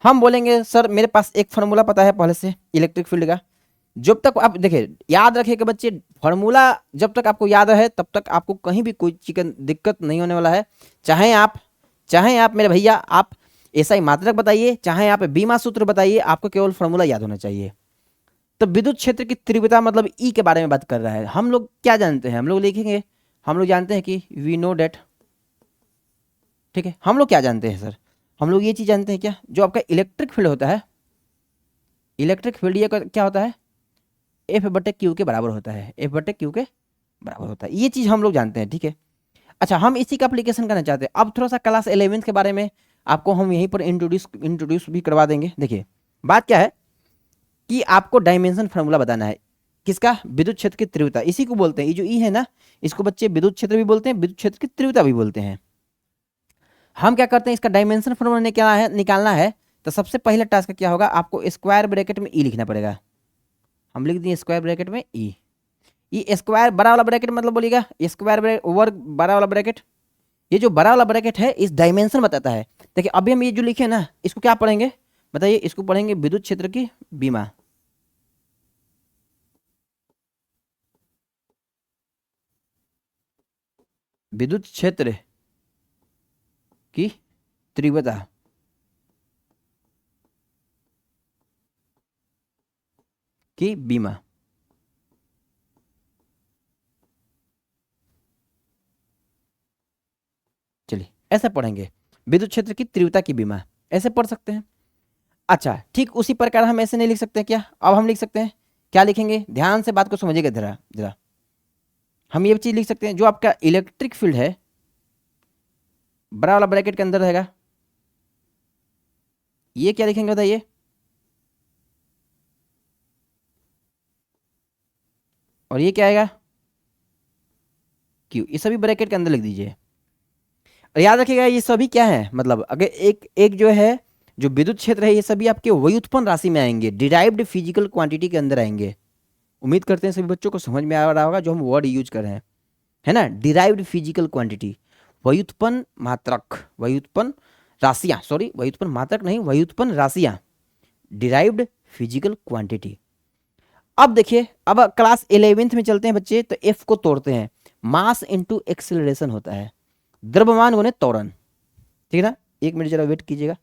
हम बोलेंगे सर मेरे पास एक फार्मूला पता है पहले से इलेक्ट्रिक फील्ड का। जब तक आप देखिए, याद रखिएगा बच्चे, फार्मूला जब तक आपको याद रहे तब तक आपको कहीं भी कोई चिकन दिक्कत नहीं होने वाला है। चाहे आप मेरे भैया आप ऐसा ही मात्रक बताइए, चाहे आप बीमा सूत्र बताइए, आपको केवल फार्मूला याद होना चाहिए। तो विद्युत क्षेत्र की तीव्रता मतलब ई के बारे में बात कर रहा है। हम लोग क्या जानते हैं, हम लोग लिखेंगे, हम लोग जानते हैं कि वी नो डेट, ठीक है। हम लोग क्या जानते हैं सर, हम लोग ये चीज जानते हैं क्या, जो आपका इलेक्ट्रिक फील्ड होता है, इलेक्ट्रिक फील्ड ये क्या होता है, एफ बटे क्यू के बराबर होता है, एफ बटे क्यू के बराबर होता है, ये चीज हम लोग जानते हैं, ठीक है। अच्छा, हम इसी का एप्लीकेशन करना चाहते हैं। अब थोड़ा सा क्लास 11th के बारे में आपको हम यहीं पर इंट्रोड्यूस भी करवा देंगे। देखिए बात क्या है कि आपको डायमेंशन फार्मूला बताना है, किसका, विद्युत क्षेत्र की तीव्रता, इसी को बोलते हैं, ये जो ई है ना, इसको बच्चे विद्युत क्षेत्र भी बोलते हैं, विद्युत क्षेत्र की तीव्रता भी बोलते हैं। हम क्या करते हैं, इसका डायमेंशन फार्मूला निकालना है। तो सबसे पहला टास्क क्या होगा, आपको स्क्वायर ब्रैकेट में ई लिखना पड़ेगा। हम लिख दिए स्क्वायर ब्रैकेट में ई, ये स्क्वायर बड़ा वाला ब्रैकेट मतलब बोलिएगा स्क्वायर ब्रैकेट ओवर बड़ा वाला ब्रैकेट, ये जो बड़ा वाला ब्रैकेट है इस डायमेंशन बताता है। देखिए अभी हम ये जो लिखे ना, इसको क्या पढ़ेंगे बताइए, इसको पढ़ेंगे विद्युत क्षेत्र की बीमा, विद्युत क्षेत्र की तीव्रता की बीमा। चलिए ऐसे पढ़ेंगे, विद्युत क्षेत्र की तीव्रता की बीमा, ऐसे पढ़ सकते हैं। अच्छा ठीक उसी प्रकार हम ऐसे नहीं लिख सकते क्या, अब हम लिख सकते हैं, क्या लिखेंगे, ध्यान से बात को समझिएगा जरा जरा। हम ये चीज लिख सकते हैं, जो आपका इलेक्ट्रिक फील्ड है बड़ा वाला ब्रैकेट के अंदर रहेगा, ये क्या लिखेंगे बताइए, और ये क्या आएगा, क्यू, ये सभी ब्रैकेट के अंदर लिख दीजिए। और याद रखिएगा ये सभी क्या है, मतलब अगर एक एक जो है जो विद्युत क्षेत्र है, ये सभी आपके व्युत्पन्न राशि में आएंगे, डिराइव्ड फिजिकल क्वांटिटी के अंदर आएंगे। उम्मीद करते हैं सभी बच्चों को समझ में आ रहा होगा जो हम वर्ड यूज कर रहे हैं, है ना। डिराइव्ड फिजिकल क्वांटिटी, व्युत्पन्न मात्रक, व्युत्पन्न राशियां, सॉरी व्युत्पन्न मात्रक नहीं, व्युत्पन्न राशियां, डिराइव्ड फिजिकल क्वांटिटी। अब देखिए, अब क्लास 11th में चलते हैं बच्चे, तो एफ को तोड़ते हैं। मास इनटू एक्सेलरेशन होता है, द्रव्यमान गुने त्वरण, ठीक है ना। 1 मिनट जरा वेट कीजिएगा।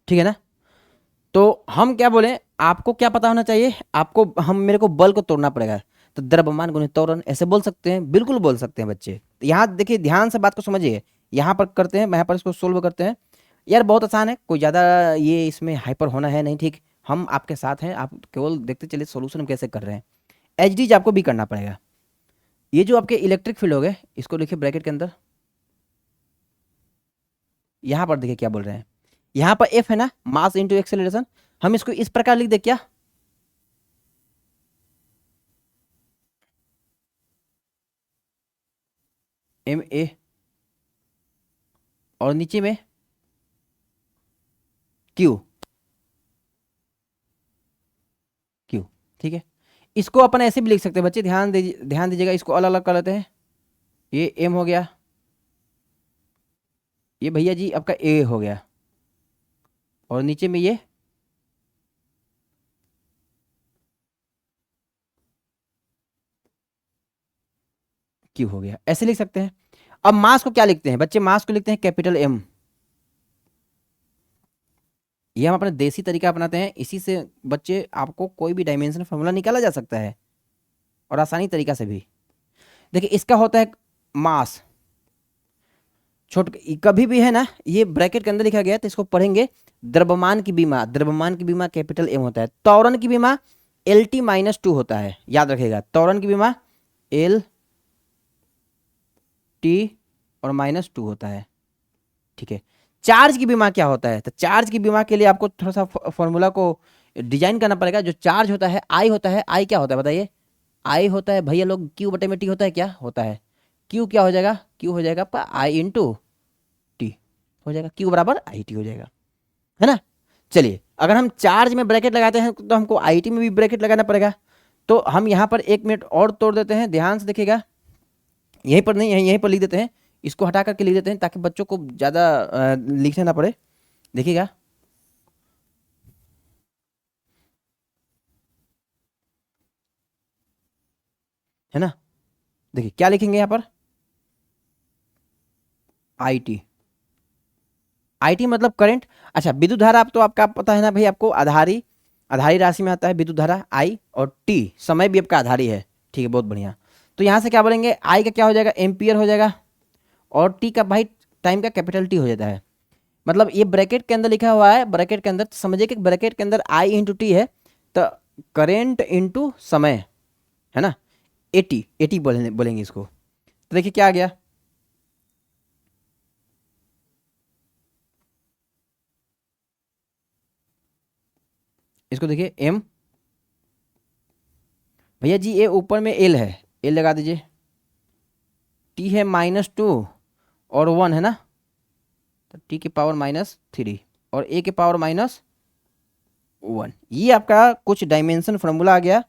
ठीक है ना। तो हम क्या बोले, आपको क्या पता होना चाहिए, आपको हम मेरे को बल को तोड़ना पड़ेगा। तो द्रव्यमान गुणित त्वरण ऐसे बोल सकते हैं, बिल्कुल बोल सकते हैं बच्चे। तो यहाँ देखिए ध्यान से बात को समझिए, यहाँ पर करते हैं, यहाँ पर इसको सोल्व करते हैं। यार बहुत आसान है, कोई ज़्यादा ये इसमें हाइपर होना है नहीं, ठीक। हम आपके साथ हैं, आप केवल देखते चलिए सोल्यूशन हम कैसे कर रहे हैं। एच डी आपको भी करना पड़ेगा। ये जो आपके इलेक्ट्रिक फील्ड हो गए, इसको लिखिए ब्रैकेट के अंदर। यहाँ पर देखिए क्या बोल रहे हैं, यहाँ पर एफ है ना, मास इंटू एक्सेलरेशन। हम इसको इस प्रकार लिख दे क्या, एम ए, और नीचे में क्यू, क्यू, ठीक है। इसको अपन ऐसे भी लिख सकते हैं बच्चे, ध्यान दीजिएगा, इसको अलग अलग कर लेते हैं। ये एम हो गया, ये भैया जी आपका ए हो गया, और नीचे में ये क्यू हो गया, ऐसे लिख सकते हैं। अब मास को क्या लिखते हैं बच्चे, मास को लिखते हैं कैपिटल एम। ये हम अपना देसी तरीका अपनाते हैं, इसी से बच्चे आपको कोई भी डायमेंशन फॉर्मूला निकाला जा सकता है, और आसानी तरीका से भी। देखिए इसका होता है मास, छोट कभी भी है ना, ये ब्रैकेट के अंदर लिखा गया है, तो इसको पढ़ेंगे। द्रव्यमान की बीमा, द्रव्यमान की बीमा कैपिटल एम होता है। त्वरण की बीमा एल टी माइनस टू होता है, याद रखेगा, त्वरण की बीमा एल टी और माइनस टू होता है, ठीक है। चार्ज की बीमा क्या होता है, तो चार्ज की बीमा के लिए आपको थोड़ा सा फॉर्मूला को डिजाइन करना पड़ेगा। जो चार्ज होता है आई होता है, आई क्या होता है बताइए, आई होता है भैया लोग क्यू बटे में टी होता है, क्या होता है क्यू, क्या हो जाएगा, क्यू हो जाएगा आपका आई इंटू टी हो जाएगा, क्यू बराबर आई टी हो जाएगा, है ना। चलिए अगर हम चार्ज में ब्रैकेट लगाते हैं तो हमको आई टी में भी ब्रैकेट लगाना पड़ेगा। तो हम यहाँ पर 1 मिनट और तोड़ देते हैं, ध्यान से देखिएगा। यहीं पर नहीं, यहीं पर लिख देते हैं, इसको हटा करके लिख देते हैं ताकि बच्चों को ज़्यादा लिखना ना पड़े। देखिएगा, है ना। देखिए क्या लिखेंगे यहाँ पर, आई टी, आई टी मतलब करंट। अच्छा विद्युत धारा, आप तो आपका पता है ना भाई, आपको आधारी, आधारी राशि में आता है विद्युत धारा आई, और टी समय भी आपका आधारी है, ठीक है, बहुत बढ़िया। तो यहाँ से क्या बोलेंगे, आई का क्या हो जाएगा, एम्पियर हो जाएगा, और टी का भाई टाइम का कैपिटल टी हो जाता है। मतलब ये ब्रैकेट के अंदर लिखा हुआ है, ब्रैकेट के अंदर, तो समझिए कि ब्रैकेट के अंदर आई इंटू टी है, तो करेंट इंटू समय, है ना, एटी, एटी बोलेंगे इसको। तो देखिए क्या आ गया, इसको देखिए एम, भैया जी ये ऊपर में एल है, एल लगा दीजिए, टी है माइनस टू और वन, है ना, तो टी की पावर -3 और ए के पावर -1। ये आपका कुछ डायमेंशन फार्मूला आ गया,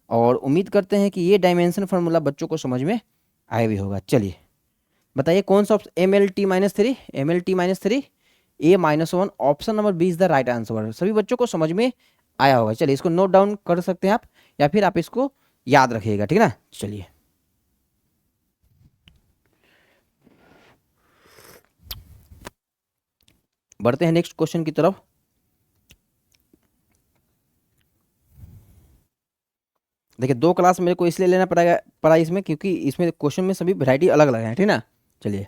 और उम्मीद करते हैं कि ये डायमेंशन फार्मूला बच्चों को समझ में आया भी होगा। चलिए बताइए कौन सा option, M L T minus three, M L T minus three, A -1, option number B is the right answer. सभी बच्चों को समझ में आया होगा। चलिए इसको नोट डाउन कर सकते हैं आप, या फिर आप इसको याद रखिएगा, ठीक है ना। चलिए बढ़ते हैं नेक्स्ट क्वेश्चन की तरफ। देखिए 2 क्लास मेरे को इसलिए लेना पड़ा इसमें, क्योंकि इसमें क्वेश्चन में सभी वैरायटी अलग अलग है, ठीक है ना। चलिए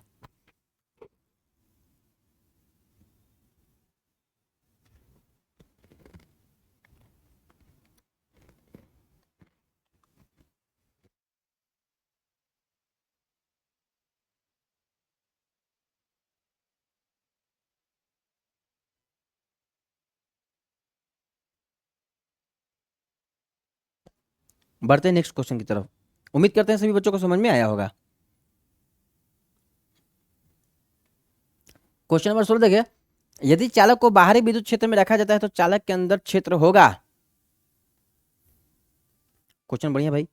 बढ़ते हैं नेक्स्ट क्वेश्चन की तरफ। उम्मीद करते हैं सभी बच्चों को समझ में आया होगा। क्वेश्चन नंबर 16 देखिए, यदि चालक को बाहरी विद्युत क्षेत्र में रखा जाता है तो चालक के अंदर क्षेत्र होगा। क्वेश्चन बढ़िया भाई।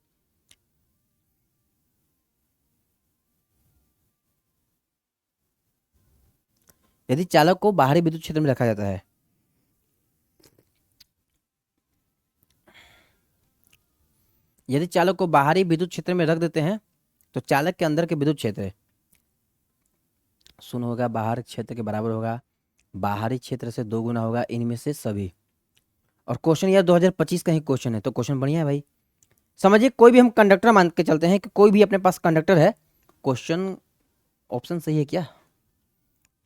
यदि चालक को बाहरी विद्युत क्षेत्र में रखा जाता है, यदि चालक को बाहरी विद्युत क्षेत्र में रख देते हैं तो चालक के अंदर के विद्युत क्षेत्र शून्य होगा, बाहरी क्षेत्र के बराबर होगा, बाहरी क्षेत्र से 2 गुना होगा इनमें से सभी। और क्वेश्चन यार 2025 का ही क्वेश्चन है, तो क्वेश्चन बढ़िया है भाई। समझिए, कोई भी हम कंडक्टर मान के चलते हैं कि कोई भी अपने पास कंडक्टर है। क्वेश्चन ऑप्शन सही है क्या?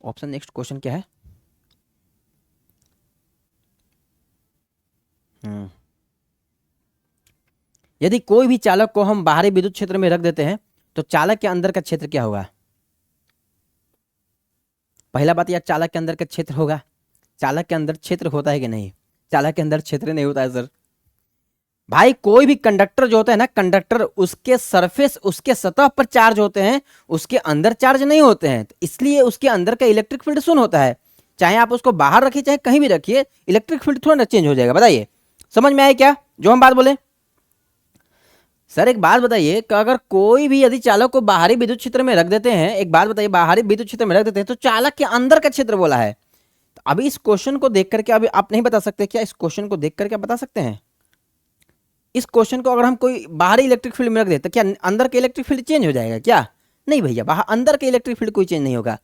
ऑप्शन नेक्स्ट क्वेश्चन क्या है? यदि कोई भी चालक को हम बाहरी विद्युत क्षेत्र में रख देते हैं तो चालक के अंदर का क्षेत्र क्या होगा? पहला बात, यार चालक के अंदर का क्षेत्र होगा। चालक के अंदर क्षेत्र होता है कि नहीं? चालक के अंदर क्षेत्र नहीं होता है सर। भाई कोई भी कंडक्टर जो होता है ना, कंडक्टर उसके सरफेस, उसके सतह पर चार्ज होते हैं, उसके अंदर चार्ज नहीं होते हैं, तो इसलिए उसके अंदर का इलेक्ट्रिक फील्ड शून्य होता है। चाहे आप उसको बाहर रखिए चाहे कहीं भी रखिए, इलेक्ट्रिक फील्ड थोड़ा ना चेंज हो जाएगा। बताइए समझ में आया क्या जो हम बात बोले? सर एक बात बताइए कि अगर कोई भी यदि चालक को बाहरी विद्युत क्षेत्र में रख देते हैं, एक बात बताइए, बाहरी विद्युत क्षेत्र में रख देते हैं तो चालक के अंदर का क्षेत्र बोला है। तो अभी इस क्वेश्चन को देख करके अभी आप नहीं बता सकते क्या? इस क्वेश्चन को देख करके बता सकते हैं? इस क्वेश्चन को अगर हम कोई बाहरी इलेक्ट्रिक फील्ड में रख देते तो क्या अंदर के इलेक्ट्रिक फील्ड चेंज हो जाएगा क्या? नहीं भैया, बाहर अंदर के इलेक्ट्रिक फील्ड कोई चेंज नहीं होगा।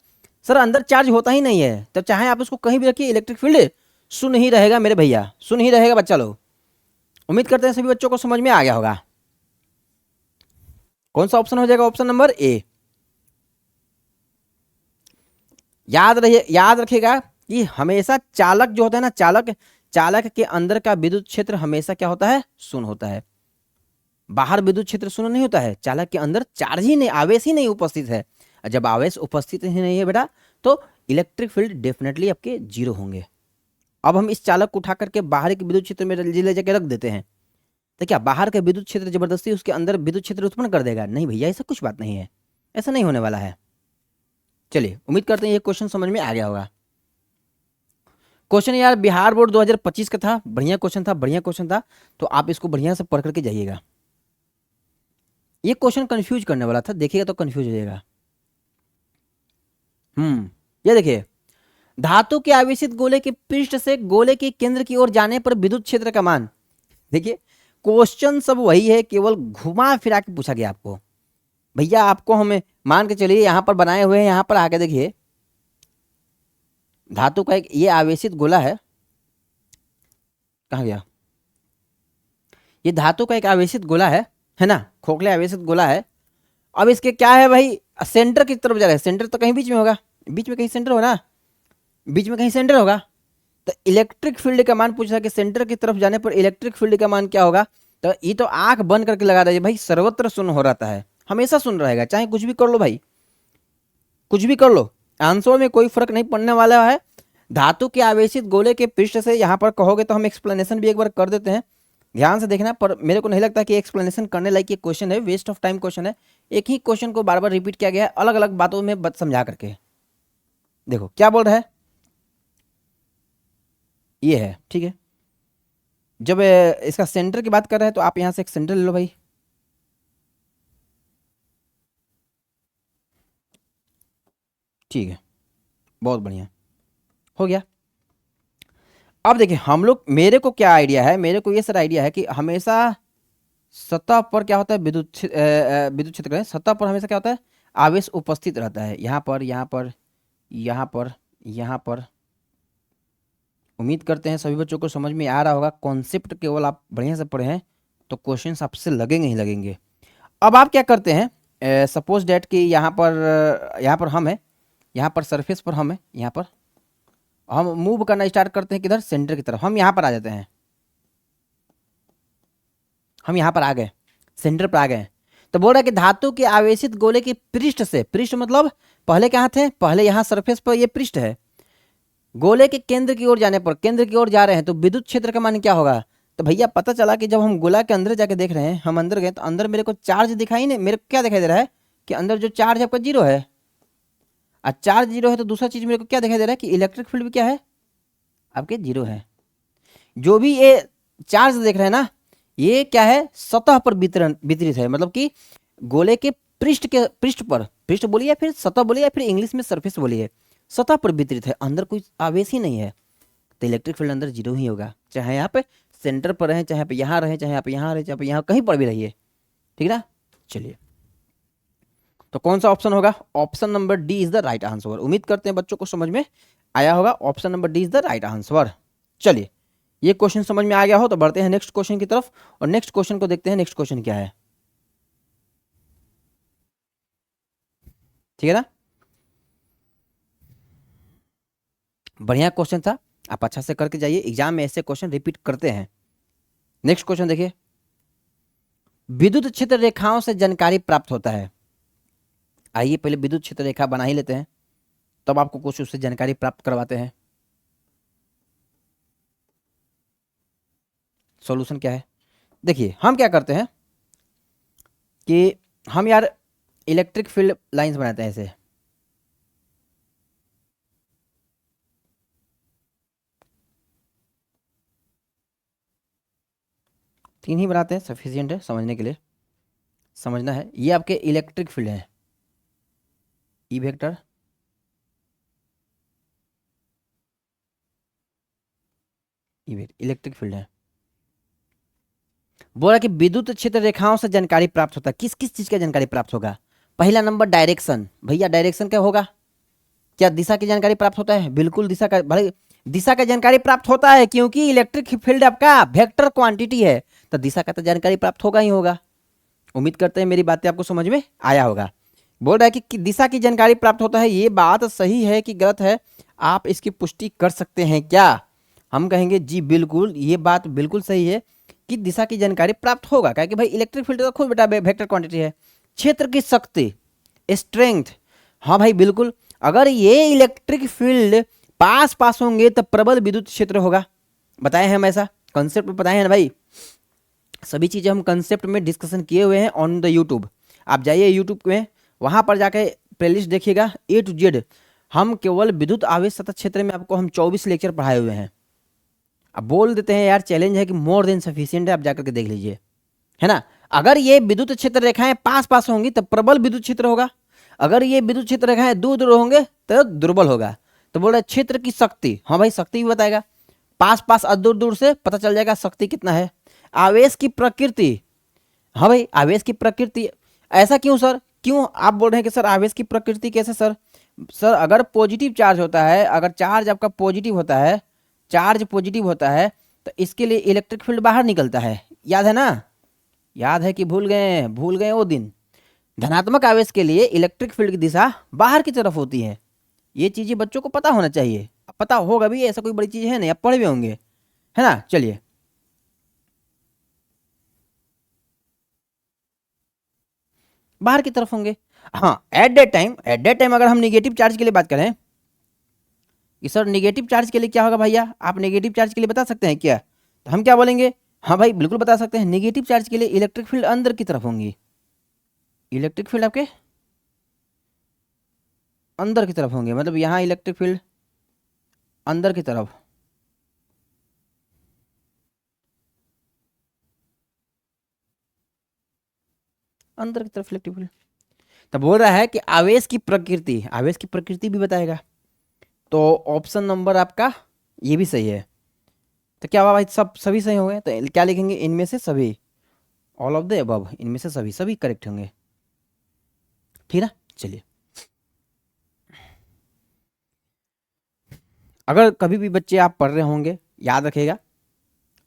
सर अंदर चार्ज होता ही नहीं है, तो चाहे आप उसको कहीं भी रखिए इलेक्ट्रिक फील्ड शून्य ही रहेगा मेरे भैया, शून्य ही रहेगा बच्चा लोग। उम्मीद करते हैं सभी बच्चों को समझ में आ गया होगा। कौन सा ऑप्शन हो जाएगा? Option number A. याद रखिएगा कि हमेशा चालक जो होता है ना, चालक के अंदर का विद्युत क्षेत्र हमेशा क्या होता है? शून्य होता है। बाहर विद्युत क्षेत्र शून्य नहीं होता है। चालक के अंदर चार्ज ही नहीं, आवेश ही नहीं उपस्थित है। जब आवेश उपस्थित ही नहीं है बेटा तो इलेक्ट्रिक फील्ड डेफिनेटली आपके 0 होंगे। अब हम इस चालक को उठा करके बाहर के विद्युत क्षेत्र में ले जाकर रख देते हैं तो क्या बाहर का विद्युत क्षेत्र जबरदस्ती उसके अंदर विद्युत क्षेत्र उत्पन्न कर देगा? नहीं भैया, ऐसा कुछ बात नहीं है, ऐसा नहीं होने वाला है। चलिए उम्मीद करते हैं ये क्वेश्चन समझ में आ गया होगा। क्वेश्चन यार बिहार बोर्ड 2025 का था, बढ़िया क्वेश्चन था, तो आप इसको बढ़िया से पढ़ करके जाइएगा। ये क्वेश्चन कंफ्यूज करने वाला था, देखिएगा तो कंफ्यूज हो जाएगा। ये देखिए, धातु के आवेशित गोले के पृष्ठ से गोले के केंद्र की ओर जाने पर विद्युत क्षेत्र का मान। देखिए क्वेश्चन सब वही है, केवल घुमा फिरा के पूछा गया आपको। भैया आपको हमें मान के चलिए यहां पर बनाए हुए हैं, यहां पर आके देखिए धातु का एक ये आवेशित गोला है, कहाँ गया? ये धातु का एक आवेशित गोला है ना, खोखले आवेशित गोला है। अब इसके क्या है भाई? सेंटर की तरफ जा रहा है, सेंटर तो कहीं बीच में होगा, बीच में कहीं सेंटर होगा ना, बीच में कहीं सेंटर होगा। तो इलेक्ट्रिक फील्ड का मान पूछा कि सेंटर की तरफ जाने पर इलेक्ट्रिक फील्ड का मान क्या होगा? तो ये तो आंख बंद करके लगा रहा है भाई, सर्वत्र शून्य हो रहता है, हमेशा शून्य रहेगा, चाहे कुछ भी कर लो भाई, कुछ भी कर लो, आंसर में कोई फर्क नहीं पड़ने वाला है। धातु के आवेशित गोले के पृष्ठ से यहाँ पर कहोगे तो हम एक्सप्लेनेशन भी एक बार कर देते हैं, ध्यान से देखना। पर मेरे को नहीं लगता कि एक्सप्लेनेशन करने लायक ये क्वेश्चन है, वेस्ट ऑफ टाइम क्वेश्चन है। एक ही क्वेश्चन को बार बार रिपीट किया गया है अलग अलग बातों में समझा करके। देखो क्या बोल रहा है, ये है ठीक है। जब इसका सेंटर की बात कर रहे हैं तो आप यहां से एक सेंटर ले लो भाई, ठीक है, बहुत बढ़िया हो गया। अब देखिए हम लोग, मेरे को क्या आइडिया है, मेरे को ये सर आइडिया है कि हमेशा सतह पर क्या होता है? विद्युत क्षेत्र है, सतह पर हमेशा क्या होता है? आवेश उपस्थित रहता है, यहाँ पर यहाँ पर यहाँ पर यहाँ पर। उम्मीद करते हैं सभी बच्चों को समझ में आ रहा होगा। कॉन्सेप्ट केवल आप बढ़िया से पढ़े हैं तो क्वेश्चंस आपसे लगेंगे ही लगेंगे। अब आप क्या करते हैं, सपोज डेट कि यहाँ पर हम है, यहाँ पर सरफेस पर हम है, यहाँ पर हम मूव करना स्टार्ट करते हैं किधर? सेंटर की तरफ। हम यहाँ पर आ जाते हैं, हम यहाँ पर आ गए, सेंटर पर आ गए। तो बोल रहा है कि धातु के आवेशित गोले के पृष्ठ से, पृष्ठ मतलब पहले कहाँ थे? पहले यहाँ सरफेस पर ये पृष्ठ है, गोले के केंद्र की ओर जाने पर, केंद्र की ओर जा रहे हैं तो विद्युत क्षेत्र का मान क्या होगा? तो भैया पता चला कि जब हम गोला के अंदर जाके देख रहे हैं, हम अंदर गए तो अंदर मेरे को चार्ज दिखाई नहीं, मेरे को क्या दिखाई दे रहा है कि अंदर जो चार्ज है आपका जीरो है। और चार्ज जीरो है तो दूसरा चीज मेरे को क्या दिखाई दे रहा है कि इलेक्ट्रिक फील्ड भी क्या है आपके जीरो है। जो भी ये चार्ज देख रहे हैं ना, ये क्या है सतह पर वितरित है, मतलब कि गोले के पृष्ठ पर, पृष्ठ बोलिए या फिर सतह बोलिए या फिर इंग्लिश में सरफेस बोलिए, सतह पर वितरित है, अंदर कोई आवेश ही नहीं है। तो इलेक्ट्रिक फील्ड अंदर जीरो ही होगा, चाहे आप सेंटर पर रहें, चाहे आप यहाँ रहें, चाहे आप यहाँ रहें, चाहे आप यहाँ कहीं पर भी रहिए, ठीक है ना। चलिए, तो कौन सा ऑप्शन होगा? Option number D is the right answer. उम्मीद करते हैं बच्चों को समझ में आया होगा, option number D is the right answer. चलिए, ये क्वेश्चन समझ में आ गया हो तो बढ़ते हैं नेक्स्ट क्वेश्चन की तरफ, और नेक्स्ट क्वेश्चन को देखते हैं। नेक्स्ट क्वेश्चन क्या है, ठीक है ना। बढ़िया क्वेश्चन था, आप अच्छा से करके जाइए, एग्जाम में ऐसे क्वेश्चन रिपीट करते हैं। नेक्स्ट क्वेश्चन देखिए, विद्युत क्षेत्र रेखाओं से जानकारी प्राप्त होता है। आइए पहले विद्युत क्षेत्र रेखा बना ही लेते हैं, तब आपको कुछ उससे जानकारी प्राप्त करवाते हैं। सॉल्यूशन क्या है, देखिए हम क्या करते हैं कि हम यार इलेक्ट्रिक फील्ड लाइंस बनाते हैं ऐसे, तीन ही बनाते हैं, सफिशियंट है समझने के लिए, समझना है। ये आपके इलेक्ट्रिक फील्ड है, E vector, E vector electric field है। बोला कि विद्युत क्षेत्र रेखाओं से जानकारी प्राप्त होता है, किस किस चीज का जानकारी प्राप्त होगा? पहला नंबर डायरेक्शन, भैया डायरेक्शन क्या होगा? क्या दिशा की जानकारी प्राप्त होता है? बिल्कुल दिशा का, भाई दिशा का जानकारी प्राप्त होता है, क्योंकि इलेक्ट्रिक फील्ड आपका वेक्टर क्वांटिटी है, तो दिशा का तो जानकारी प्राप्त होगा ही होगा। उम्मीद करते हैं मेरी बातें आपको समझ में आया होगा। बोल रहा है कि दिशा की जानकारी प्राप्त होता है, ये बात सही है कि गलत है, आप इसकी पुष्टि कर सकते हैं क्या? हम कहेंगे जी बिल्कुल, ये बात बिल्कुल सही है कि दिशा की जानकारी प्राप्त होगा, क्या कि भाई इलेक्ट्रिक फील्ड तो खुद बेटा वेक्टर क्वांटिटी है। क्षेत्र की शक्ति, स्ट्रेंथ, हाँ भाई बिल्कुल, अगर ये इलेक्ट्रिक फील्ड पास पास होंगे तो प्रबल विद्युत क्षेत्र होगा। बताए हैं हम, ऐसा कंसेप्ट बताए हैं ना भाई, सभी चीज़ें हम कंसेप्ट में डिस्कशन किए हुए हैं ऑन द यूट्यूब। आप जाइए यूट्यूब में, वहाँ पर जाके प्लेलिस्ट देखिएगा A to Z। हम केवल विद्युत आवेश सतत क्षेत्र में आपको हम 24 लेक्चर पढ़ाए हुए हैं। अब बोल देते हैं यार चैलेंज है कि मोर देन सफिशिएंट है, आप जाकर के देख लीजिए, है ना। अगर ये विद्युत क्षेत्र रेखाएं पास पास होंगी तो प्रबल विद्युत क्षेत्र होगा, अगर ये विद्युत क्षेत्र रेखाएं दूर दूर होंगे तो दुर्बल होगा। तो बोल रहे क्षेत्र की शक्ति, हाँ भाई शक्ति भी बताएगा, पास पास और दूर दूर से पता चल जाएगा शक्ति कितना है। आवेश की प्रकृति, हाँ भाई आवेश की प्रकृति, ऐसा क्यों सर, क्यों आप बोल रहे हैं कि सर आवेश की प्रकृति कैसे सर? सर अगर पॉजिटिव चार्ज होता है, अगर चार्ज आपका पॉजिटिव होता है, चार्ज पॉजिटिव होता है, तो इसके लिए इलेक्ट्रिक फील्ड बाहर निकलता है, याद है ना? याद है कि भूल गए? भूल गए वो दिन। धनात्मक आवेश के लिए इलेक्ट्रिक फील्ड की दिशा बाहर की तरफ होती है, ये चीजें बच्चों को पता होना चाहिए, पता होगा भी, ऐसा कोई बड़ी चीज है नहीं, आप पढ़े भी होंगे, है ना। चलिए, बाहर की तरफ होंगे। हाँ, एट दैट टाइम अगर हम निगेटिव चार्ज के लिए बात करें कि सर निगेटिव चार्ज के लिए क्या होगा भैया, आप निगेटिव चार्ज के लिए बता सकते हैं क्या? तो हम क्या बोलेंगे, हाँ भाई बिल्कुल बता सकते हैं, निगेटिव चार्ज के लिए इलेक्ट्रिक फील्ड अंदर की तरफ होंगी, इलेक्ट्रिक फील्ड आपके अंदर की तरफ होंगे, मतलब यहाँ इलेक्ट्रिक फील्ड अंदर की तरफ, अंदर की तरफ इलेक्ट्रिक फील्ड। तो बोल रहा है कि आवेश की प्रकृति, आवेश की प्रकृति भी बताएगा, तो ऑप्शन नंबर आपका ये भी सही है। तो क्या हुआ भाई, सब सभी सही होंगे, तो क्या लिखेंगे, इनमें से सभी, ऑल ऑफ द अबव, इनमें से सभी, सभी करेक्ट होंगे, ठीक है। चलिए, अगर कभी भी बच्चे आप पढ़ रहे होंगे, याद रखिएगा,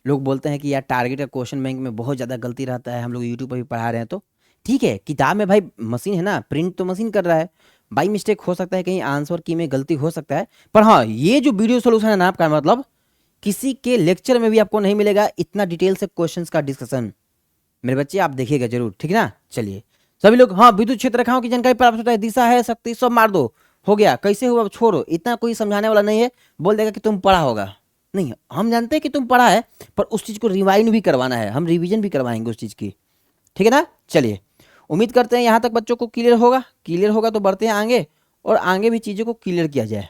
लोग बोलते हैं कि यार टारगेट का क्वेश्चन बैंक में बहुत ज़्यादा गलती रहता है, हम लोग यूट्यूब पर भी पढ़ा रहे हैं, तो ठीक है, किताब में भाई मशीन है ना, प्रिंट तो मशीन कर रहा है, बाई मिस्टेक हो सकता है, कहीं आंसर की में गलती हो सकता है, पर हाँ ये जो वीडियो सोल्यूशन है ना आपका, मतलब किसी के लेक्चर में भी आपको नहीं मिलेगा इतना डिटेल से क्वेश्चंस का डिस्कशन, मेरे बच्चे आप देखिएगा जरूर, ठीक है ना। चलिए, सभी लोग हाँ, विद्युत क्षेत्र रेखाओं की जानकारी प्राप्त होता है, दिशा है, शक्ति, सब मार दो, हो गया, कैसे हुआ छोड़ो, इतना कोई समझाने वाला नहीं है, बोल देगा कि तुम पढ़ा होगा, नहीं, हम जानते हैं कि तुम पढ़ा है, पर उस चीज़ को रिवाइंड भी करवाना है, हम रिवीजन भी करवाएंगे उस चीज़ की, ठीक है ना। चलिए, उम्मीद करते हैं यहाँ तक बच्चों को क्लियर होगा तो बढ़ते हैं आगे, और आगे भी चीज़ों को क्लियर किया जाए।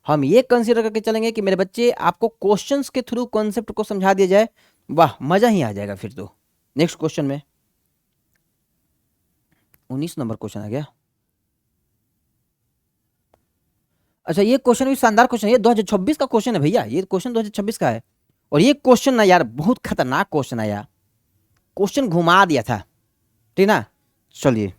हम ये कंसीडर करके चलेंगे कि मेरे बच्चे आपको क्वेश्चंस के थ्रू कॉन्सेप्ट को समझा दिया जाए, वाह मज़ा ही आ जाएगा फिर तो। नेक्स्ट क्वेश्चन में 19 नंबर क्वेश्चन आ गया। अच्छा, ये क्वेश्चन भी शानदार क्वेश्चन है, ये 2026 का क्वेश्चन है भैया, ये क्वेश्चन 2026 का है। और ये क्वेश्चन ना यार बहुत खतरनाक क्वेश्चन है यार, क्वेश्चन घुमा दिया था, ठीक ना। चलिए,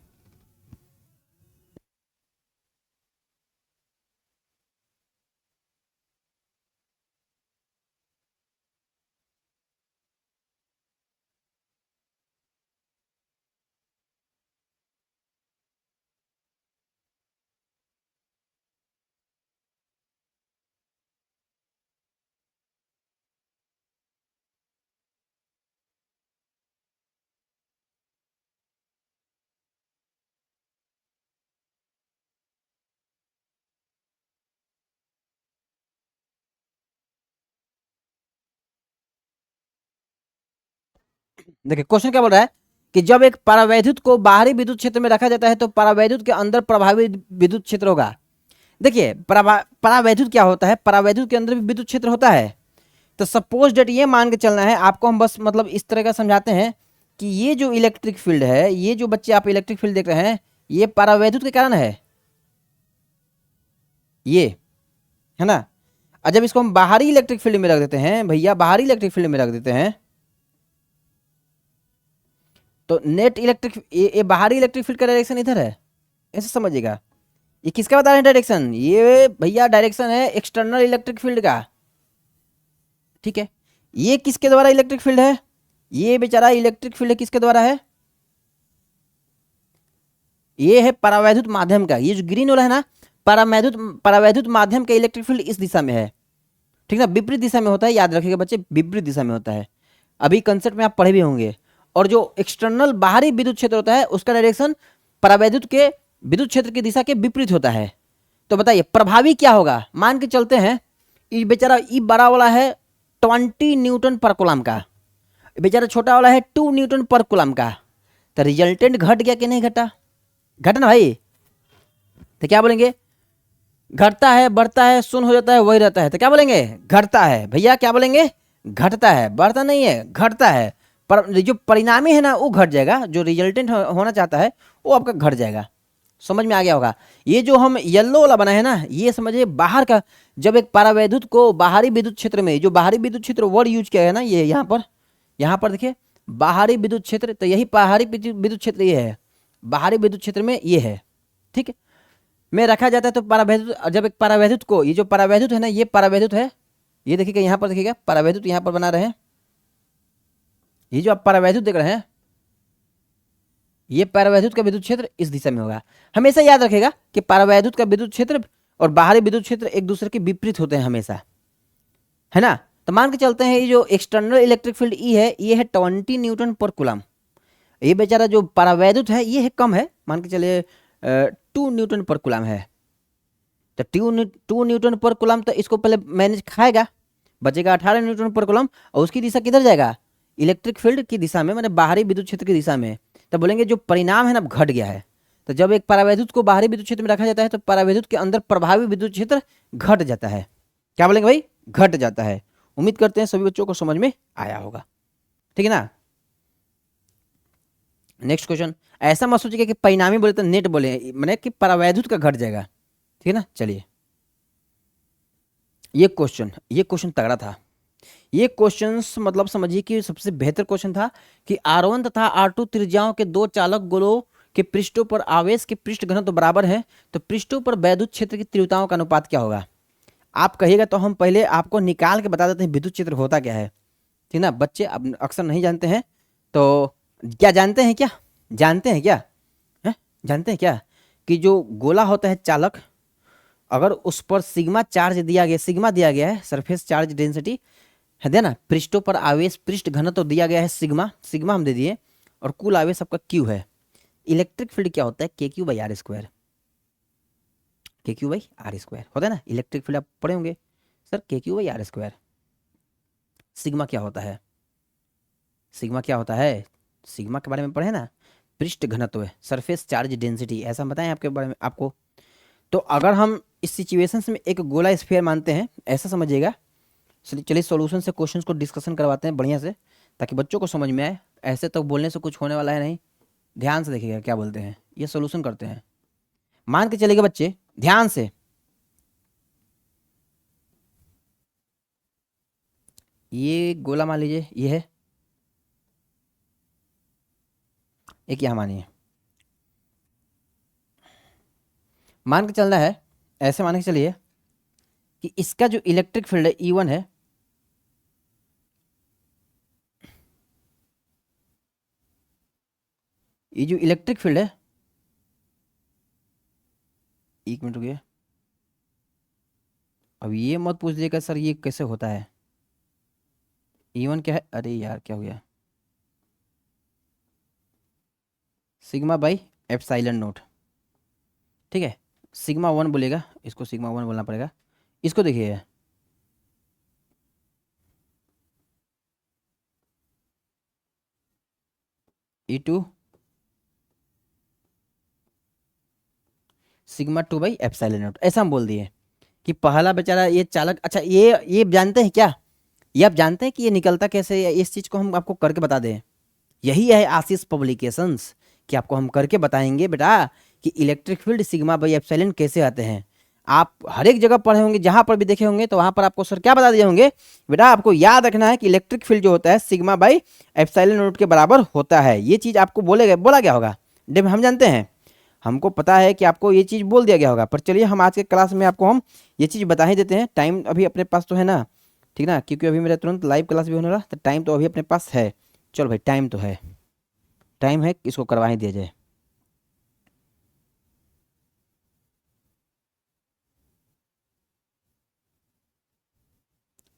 देखिए क्वेश्चन क्या बोल रहा है कि जब एक परावैद्युत को बाहरी विद्युत क्षेत्र में रखा जाता है तो परावैद्युत के अंदर प्रभावी विद्युत क्षेत्र होगा। देखिए परावैद्युत क्या होता है, परावैद्युत के अंदर भी विद्युत क्षेत्र होता है। तो सपोज डेट ये मान के चलना है आपको, हम बस मतलब इस तरह का समझाते हैं कि ये जो इलेक्ट्रिक फील्ड है, ये जो बच्चे आप इलेक्ट्रिक फील्ड देख रहे हैं, ये परावैद्युत के कारण है, ये है ना। और जब इसको हम बाहरी इलेक्ट्रिक फील्ड में रख देते हैं भैया, बाहरी इलेक्ट्रिक फील्ड में रख देते हैं, तो नेट इलेक्ट्रिक, ये बाहरी इलेक्ट्रिक फील्ड का डायरेक्शन इधर है, ऐसे समझिएगा। ये किसका बता रहे हैं डायरेक्शन, ये भैया डायरेक्शन है एक्सटर्नल इलेक्ट्रिक फील्ड का, ठीक है। ये किसके द्वारा इलेक्ट्रिक फील्ड है, ये बेचारा इलेक्ट्रिक फील्ड किसके द्वारा है, ये है परावैद्युत माध्यम का, ये जो ग्रीन वाला है ना, परावैद्युत माध्यम का इलेक्ट्रिक फील्ड इस दिशा में है, ठीक ना। विपरीत दिशा में होता है, याद रखिएगा बच्चे, विपरीत दिशा में होता है, अभी कंसेप्ट में आप पढ़े भी होंगे। और जो एक्सटर्नल बाहरी विद्युत क्षेत्र होता है उसका डायरेक्शन परावैद्युत के विद्युत क्षेत्र की दिशा के विपरीत होता है। तो बताइए प्रभावी क्या होगा, मान के चलते हैं ये बेचारा ई बड़ा वाला है 20 न्यूटन पर कूलम का, बेचारा छोटा वाला है 2 न्यूटन पर कूलम का, तो रिजल्टेंट घट गया कि नहीं घटा, घटा ना भाई। तो क्या बोलेंगे, घटता है, बढ़ता है, शून्य हो जाता है, वही रहता है, तो क्या बोलेंगे, घटता है भैया, क्या बोलेंगे, घटता है, बढ़ता नहीं है, घटता है। पर जो परिणामी है ना वो घट जाएगा, जो रिजल्टेंट होना चाहता है वो आपका घट जाएगा। समझ में आ गया होगा। ये जो हम येलो वाला बना है ना, ये समझिए बाहर का, जब एक परावैद्युत को बाहरी विद्युत क्षेत्र में, जो बाहरी विद्युत क्षेत्र वर्ड यूज किया है ना, ये यहाँ पर देखिए बाहरी विद्युत क्षेत्र, तो यही बाहरी विद्युत क्षेत्र ये है, बाहरी विद्युत क्षेत्र में ये है, ठीक है, में रखा जाता है। तो परावैद्युत, जब एक परावैद्युत को, ये जो परावैद्युत है ना, ये परावैद्युत है, ये देखिएगा यहाँ पर, देखिएगा परावैद्युत यहाँ पर बना रहे हैं, ये जो आप परावैद्युत देख रहे हैं, ये परावैद्युत का विद्युत क्षेत्र इस दिशा में होगा। हमेशा याद रखेगा कि परावैद्युत का विद्युत क्षेत्र और बाहरी विद्युत क्षेत्र एक दूसरे के विपरीत होते हैं हमेशा, है ना। तो मान के चलते हैं ये जो एक्सटर्नल इलेक्ट्रिक फील्ड ई है, ये है 20 न्यूटन पर कूलम, ये बेचारा जो परावैद्युत है ये है कम है, मान के चलिए 2 न्यूटन पर कूलम है। तो 2 न्यूटन पर कूलम, तो इसको पहले मैनेज खाएगा, बचेगा 18 न्यूटन पर कूलम, और उसकी दिशा किधर जाएगा, इलेक्ट्रिक फील्ड की दिशा में, मतलब बाहरी विद्युत क्षेत्र की दिशा में। तो बोलेंगे जो परिणाम है ना घट गया है। तो जब एक परावैद्युत को बाहरी विद्युत क्षेत्र में रखा जाता है तो परावैद्युत के अंदर प्रभावी विद्युत क्षेत्र घट जाता है, क्या बोलेंगे भाई, घट जाता है। उम्मीद करते हैं सभी बच्चों को समझ में आया होगा, ठीक है ना। नेक्स्ट क्वेश्चन, ऐसा मत सोचिए कि परिणामी बोले तो नेट बोले, मैंने कि परावैद्युत का घट जाएगा, ठीक है ना। चलिए, ये क्वेश्चन तगड़ा था। ये क्वेश्चन मतलब समझिए कि सबसे बेहतर क्वेश्चन था कि R1 तथा R2 त्रिज्याओं के दो चालक गोलों के पृष्ठों पर आवेश के पृष्ठ घनत्व बराबर है, तो पृष्ठों पर वैद्युत क्षेत्र की तीव्रताओं का अनुपात क्या होगा। आप कहिएगा तो हम पहले आपको निकाल के बता देते हैं विद्युत क्षेत्र होता क्या है, ठीक ना। बच्चे अब अक्सर नहीं जानते हैं, तो क्या जानते हैं, क्या जानते हैं, क्या है, जानते हैं क्या कि जो गोला होता है चालक, अगर उस पर सिग्मा चार्ज दिया गया, सिग्मा दिया गया है, सरफेस चार्ज डेंसिटी है देना, पृष्ठों पर आवेश पृष्ठ घनत्व तो दिया गया है सिग्मा, सिग्मा हम दे दिए, और कुल आवेश आपका क्यू है। इलेक्ट्रिक फील्ड क्या होता है, के क्यू बाई आर स्क्वायर, के क्यू बाई आर स्क्वायर होता है ना, इलेक्ट्रिक फील्ड आप पढ़े होंगे, सर के Q by R square. Sigma क्या होता है? सिग्मा क्या होता है? सिग्मा के बारे में पढ़े ना, पृष्ठ घनत्व, सरफेस चार्ज डेंसिटी, ऐसा बताएं आपके बारे में आपको। तो अगर हम इस सिचुएशन में एक गोला स्फीयर मानते हैं, ऐसा समझिएगा। चलिए सॉल्यूशन से क्वेश्चंस को डिस्कशन करवाते हैं बढ़िया से, ताकि बच्चों को समझ में आए। ऐसे तो बोलने से कुछ होने वाला है नहीं, ध्यान से देखिएगा क्या बोलते हैं। ये सॉल्यूशन करते हैं, मान के चलिएगा बच्चे ध्यान से। ये गोला मान लीजिए, ये है, एक यहाँ मानिए, मान के चलना है, ऐसे मान के चलिए कि इसका जो इलेक्ट्रिक फील्ड है E1 है, ये जो इलेक्ट्रिक फील्ड है, एक मिनट रुकिए, अब ये मत पूछिएगा सर ये कैसे होता है। E1 क्या है? अरे यार क्या हो गया, सिग्मा बाई एप्सिलॉन नोट, ठीक है। सिग्मा 1 बोलेगा, इसको सिग्मा 1 बोलना पड़ेगा। इसको देखिए, E2 sigma 2 by epsilon note, ऐसा हम बोल दिए कि पहला बेचारा ये चालक। अच्छा ये जानते हैं क्या, ये आप जानते हैं कि ये निकलता कैसे है? इस चीज़ को हम आपको करके बता दें। यही है आशीष पब्लिकेशंस, कि आपको हम करके बताएंगे बेटा कि electric field sigma by epsilon कैसे आते हैं। आप हर एक जगह पढ़े होंगे, जहां पर भी देखे होंगे, तो वहां पर आपको सर क्या बता दिए होंगे, बेटा आपको याद रखना है कि इलेक्ट्रिक फील्ड जो होता है सिग्मा बाई एप्सिलॉन नोट के बराबर होता है। ये चीज़ आपको बोला गया होगा, जब हम जानते हैं, हमको पता है कि आपको ये चीज़ बोल दिया गया होगा। पर चलिए हम आज के क्लास में आपको हम ये चीज़ बता ही देते हैं। टाइम अभी अपने पास तो है ना, ठीक ना, क्योंकि अभी मेरा तुरंत लाइव क्लास भी होने वाला, तो टाइम तो अभी अपने पास है। चलो भाई टाइम तो है, टाइम है, इसको करवा ही दिया जाए।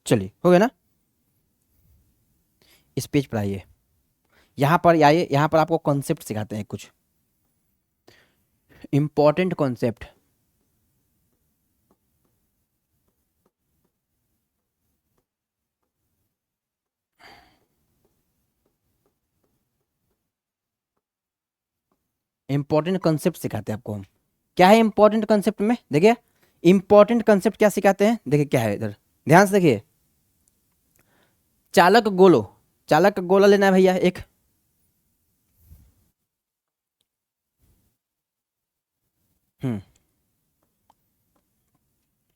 चलिए हो गया ना, इस पेज पर आइए, यहाँ पर आइए, यहाँ पर आपको कॉन्सेप्ट सिखाते हैं कुछ इंपॉर्टेंट कॉन्सेप्ट। इंपॉर्टेंट कॉन्सेप्ट सिखाते हैं आपको हम। क्या है इंपॉर्टेंट कॉन्सेप्ट में? देखिए इंपॉर्टेंट कॉन्सेप्ट क्या सिखाते हैं, देखिए क्या है इधर, ध्यान से देखिए। चालक गोलो, चालक का गोला लेना है भैया एक,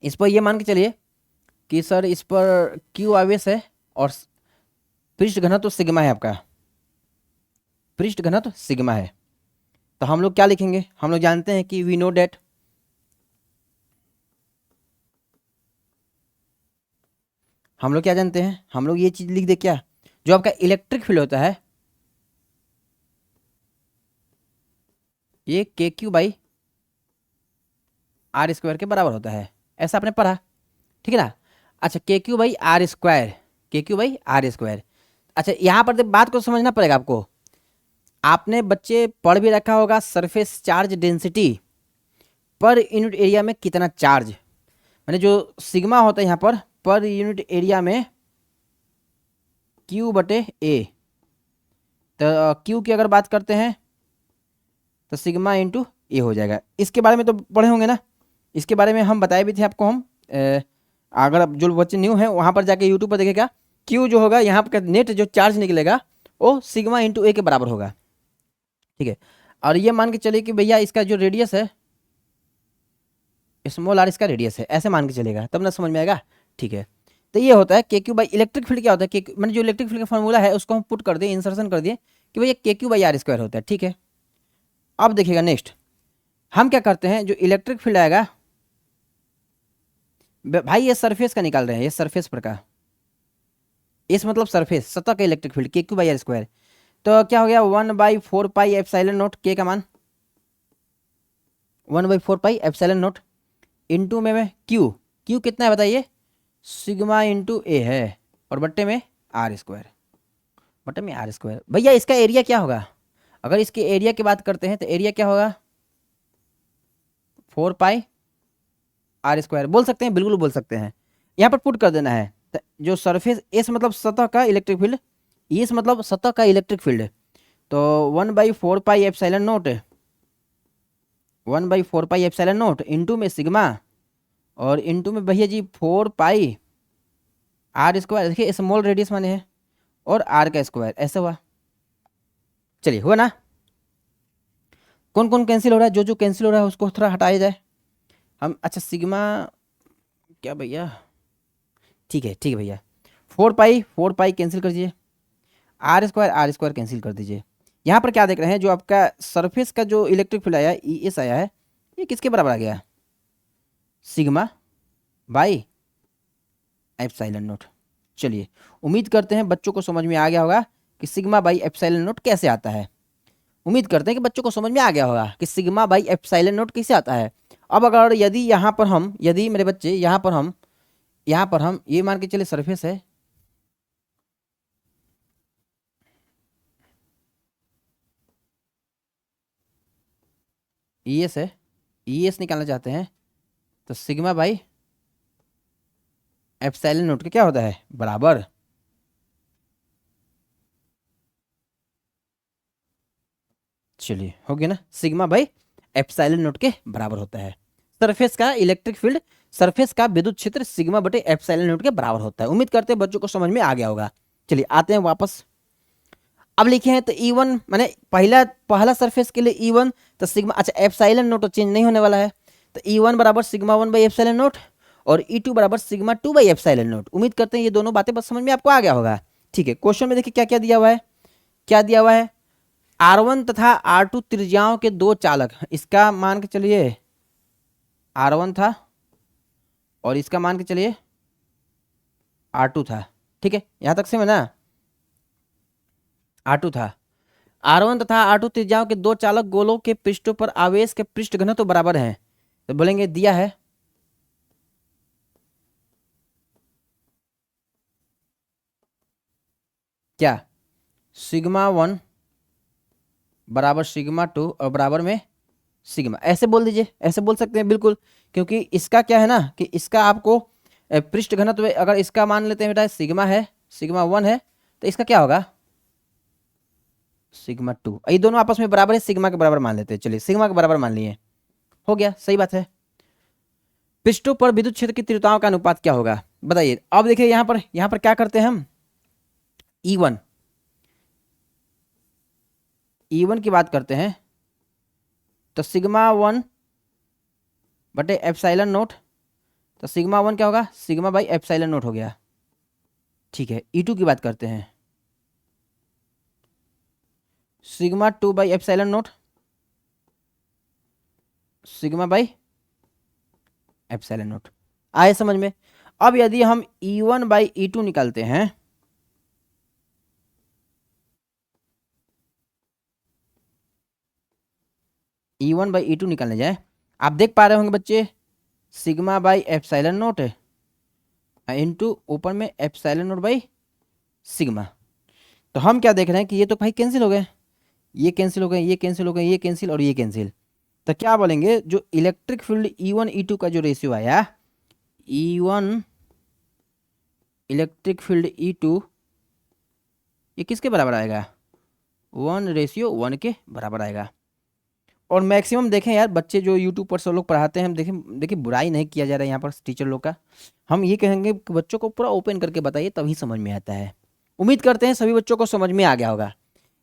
इस पर ये मान के चलिए कि सर इस पर क्यू आवेश है और पृष्ठ घनत्व सिग्मा है आपका, पृष्ठ घनत्व सिग्मा है। तो हम लोग क्या लिखेंगे, हम लोग जानते हैं कि वी नो डेट, हम लोग क्या जानते हैं, हम लोग ये चीज लिख दे क्या, जो आपका इलेक्ट्रिक फील्ड होता है ये के क्यू बाई आर स्क्वायर के बराबर होता है, ऐसा आपने पढ़ा, ठीक है ना। अच्छा के क्यू बाई आर स्क्वायर, के क्यू बाई आर स्क्वायर। अच्छा यहाँ पर बात को समझना पड़ेगा आपको, आपने बच्चे पढ़ भी रखा होगा surface charge density per unit area में कितना चार्ज, मैंने जो सिग्मा होता है यहाँ पर यूनिट एरिया में क्यू बटे ए। तो क्यू की अगर बात करते हैं तो सिग्मा इंटू ए हो जाएगा। इसके बारे में तो पढ़े होंगे ना, इसके बारे में हम बताए भी थे आपको हम। अगर अब जो बच्चे न्यू हैं वहाँ पर जाके यूट्यूब पर देखेगा, क्यू जो होगा यहाँ पर नेट जो चार्ज निकलेगा वो सिग्मा इंटू ए के बराबर होगा, ठीक है। और ये मान के चलिए कि भैया इसका जो रेडियस है स्मॉल आर इसका रेडियस है, ऐसे मान के चलेगा तब ना समझ में आएगा, ठीक है। तो ये होता है के क्यू बाई इलेक्ट्रिक फील्ड। क्या होता है के, मैंने जो इलेक्ट्रिक फील्ड का फॉर्मूला है उसको हम पुट कर दिए, इंसर्शन कर दिए कि भैया के क्यू बाई आर स्क्वायर होता है, ठीक है। अब देखिएगा नेक्स्ट हम क्या करते हैं, जो इलेक्ट्रिक फील्ड आएगा भाई ये सरफेस का निकाल रहे हैं, ये सरफेस पर का, इस मतलब सरफेस सतह का इलेक्ट्रिक फील्ड के क्यू बाई आर स्क्वायर। तो क्या हो गया 1/4 पाई एप्सिलॉन नोट के का मान 1/4 पाई एप्सिलॉन नोट इंटू में क्यू, क्यू कितना है बताइए, सिग्मा इंटू ए है, और बट्टे में आर स्क्वायर, बट्टे में आर स्क्वायर। भैया इसका एरिया क्या होगा, अगर इसके एरिया की बात करते हैं तो एरिया क्या होगा 4 पाई आर स्क्वायर, बोल सकते हैं, बिल्कुल बोल सकते हैं। यहाँ पर पुट कर देना है। जो सरफेस एस मतलब सतह का इलेक्ट्रिक फील्ड, एस मतलब सतह का इलेक्ट्रिक फील्ड, तो 1/4πε0, 1/4πε0 इंटू में सिग्मा, और इंटू में भैया जी 4πr²। देखिए स्मॉल रेडियस माने है, और आर का स्क्वायर, ऐसा हुआ। चलिए हुआ ना। कौन कौन कैंसिल हो रहा है, जो जो कैंसिल हो रहा है उसको थोड़ा हटाया जाए हम। अच्छा सिग्मा क्या भैया, ठीक है भैया, 4 पाई कैंसिल कर दीजिए, आर² कैंसिल कर दीजिए। यहाँ पर क्या देख रहे हैं, जो आपका सरफेस का जो इलेक्ट्रिक फील्ड आया ई एस आया है, ये किसके बराबर आ गया, सिग्मा बाई एप्सिलॉन नॉट। चलिए उम्मीद करते हैं बच्चों को समझ में आ गया होगा कि सिग्मा बाई एप्सिलॉन नॉट कैसे आता है। उम्मीद करते हैं कि बच्चों को समझ में आ गया होगा कि सिग्मा बाई एप्सिलॉन नॉट कैसे आता है। अब अगर यदि यहाँ पर हम, यदि मेरे बच्चे यहाँ पर हम ये मान के चले सरफेस है, ई एस है, ई एस निकालना चाहते हैं, तो सिग्मा बाई एप्सिलॉन नॉट का क्या होता है, बराबर, चलिए हो गया ना, सिग्मा बाई एप्सिलॉन नॉट के बराबर होता है। सरफेस का इलेक्ट्रिक फील्ड, सरफेस का विद्युत क्षेत्र सिग्मा बटे एप्सिलॉन नॉट के बराबर होता है। उम्मीद करते हैं बच्चों को समझ में आ गया होगा। चलिए आते हैं वापस। अब लिखे हैं तो E1 माने पहला सरफेस के लिए E1, तो सिग्मा, अच्छा एप्सिलॉन नॉट तो चेंज नहीं होने वाला है, तो E1 बराबर सिग्मा 1/एप्सिलॉन नॉट, और E2 बराबर सिग्मा 2/एप्सिलॉन नॉट। उम्मीद करते हैं ये दोनों बातें बस समझ में आपको आ गया होगा। ठीक है, क्वेश्चन में देखिए क्या क्या दिया हुआ है, क्या दिया हुआ है, R1 तथा R2 त्रिज्याओं के दो चालक, इसका मान के चलिए R1 था, और इसका मान के चलिए R2 था। ठीक है, यहां तक से ना R2 था। R1 तथा R2 त्रिज्याओं के दो चालक गोलों के पृष्ठों पर आवेश के पृष्ठ घनत्व तो बराबर हैं, तो बोलेंगे दिया है क्या, सिग्मा 1 बराबर सिग्मा 2 और बराबर में सिग्मा, ऐसे बोल दीजिए, ऐसे बोल सकते हैं बिल्कुल, क्योंकि इसका क्या है ना कि इसका आपको पृष्ठ घनत्व अगर इसका मान लेते हैं बेटा सिग्मा है, सिग्मा 1 है, तो इसका क्या होगा सिग्मा 2। ये दोनों आपस में बराबर है, सिग्मा के बराबर मान लेते हैं। चलिए सिग्मा के बराबर मान लिए, हो गया, सही बात है। पृष्ठों पर विद्युत क्षेत्र की तीव्रताओं का अनुपात क्या होगा बताइए। अब देखिए यहाँ पर क्या करते हैं हम, E1 की बात करते हैं, तो सिग्मा 1 बटे एप्सिलॉन नोट, तो सिग्मा 1 क्या होगा, सिग्मा बाई एप्सिलॉन नोट हो गया। ठीक है, E2 की बात करते हैं, सिग्मा 2/एप्सिलॉन naught, sigma by epsilon naught. आए समझ में। अब यदि हम E1/E2 निकालते हैं, E1/E2 निकालने जाए, आप देख पा रहे होंगे बच्चे, sigma by epsilon note into ऊपर में एप्सिलॉन नोट बाई सिग्मा। तो हम क्या देख रहे हैं कि ये तो भाई कैंसिल हो गए, ये कैंसिल हो गए, ये कैंसिल हो गए, ये कैंसिल और ये कैंसिल। तो क्या बोलेंगे, जो इलेक्ट्रिक फील्ड E1 E2 का जो रेशियो आया, E1 इलेक्ट्रिक फील्ड E2, ये किसके बराबर आएगा, 1:1 के बराबर आएगा। और मैक्सिमम देखें यार, बच्चे जो यूट्यूब पर सब लोग पढ़ाते हैं, हम देखिए बुराई नहीं किया जा रहा है यहाँ पर टीचर लोग का, हम ये कहेंगे कि बच्चों को पूरा ओपन करके बताइए तभी समझ में आता है। उम्मीद करते हैं सभी बच्चों को समझ में आ गया होगा।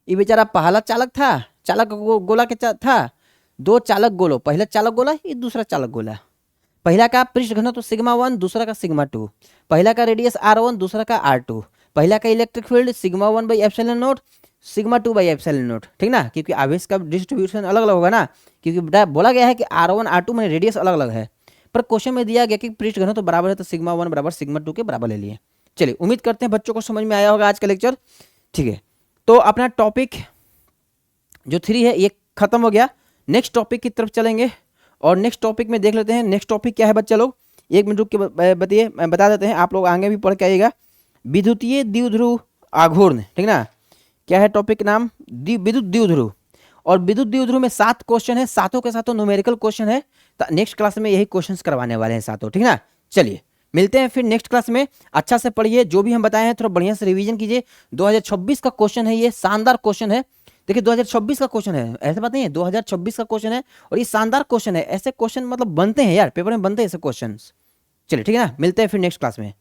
ये बेचारा पहला चालक था, चालक गोला के था, दो चालक गोलो, पहला चालक गोला, ये दूसरा चालक गोला, पहला का पृष्ठ घनत्व सिग्मा 1, दूसरा का सिग्मा 2, पहला का रेडियस R1, दूसरा का R2, पहला का इलेक्ट्रिक फील्ड सिग्मा 1/एप्सिलॉन नोट, सिग्मा 2/एप्सिलॉन नोट। ठीक ना, क्योंकि आवेश का डिस्ट्रीब्यूशन अलग अलग होगा ना, क्योंकि बोला गया है कि R1 R2 में रेडियस अलग अलग है, पर क्वेश्चन में दिया गया कि पृष्ठ घनत्व बराबर है, तो सिग्मा 1 बराबर सिग्मा 2 के बराबर ले लिए। चलिए उम्मीद करते हैं बच्चों को समझ में आया होगा आज का लेक्चर। ठीक है, तो अपना टॉपिक जो 3 है ये खत्म हो गया। नेक्स्ट टॉपिक की तरफ चलेंगे, और नेक्स्ट टॉपिक में देख लेते हैं नेक्स्ट टॉपिक क्या है बच्चा लोग। 1 मिनट रुक के बताइए, बता देते हैं, आप लोग आगे भी पढ़ के आइएगा। विद्युतीय द्विध्रुव आघूर्ण, ठीक ना, क्या है टॉपिक नाम, विद्युत द्विध्रुव। और विद्युत द्विध्रुव में 7 क्वेश्चन है, सातों के सातों न्यूमेरिकल क्वेश्चन है, तो नेक्स्ट क्लास में यही क्वेश्चंस करवाने वाले हैं सातों। ठीक ना, चलिए मिलते हैं फिर नेक्स्ट क्लास में। अच्छा से पढ़िए, जो भी हम बताए हैं थोड़ा बढ़िया से रिवीजन कीजिए। 2026 का क्वेश्चन है, ये शानदार क्वेश्चन है। देखिए 2026 का क्वेश्चन है, ऐसा बात नहीं है, 2026 का क्वेश्चन है और ये शानदार क्वेश्चन है। ऐसे क्वेश्चन मतलब बनते हैं यार, पेपर में बनते हैं ऐसे क्वेश्चन। चलिए ठीक है ना, मिलते हैं फिर नेक्स्ट क्लास में।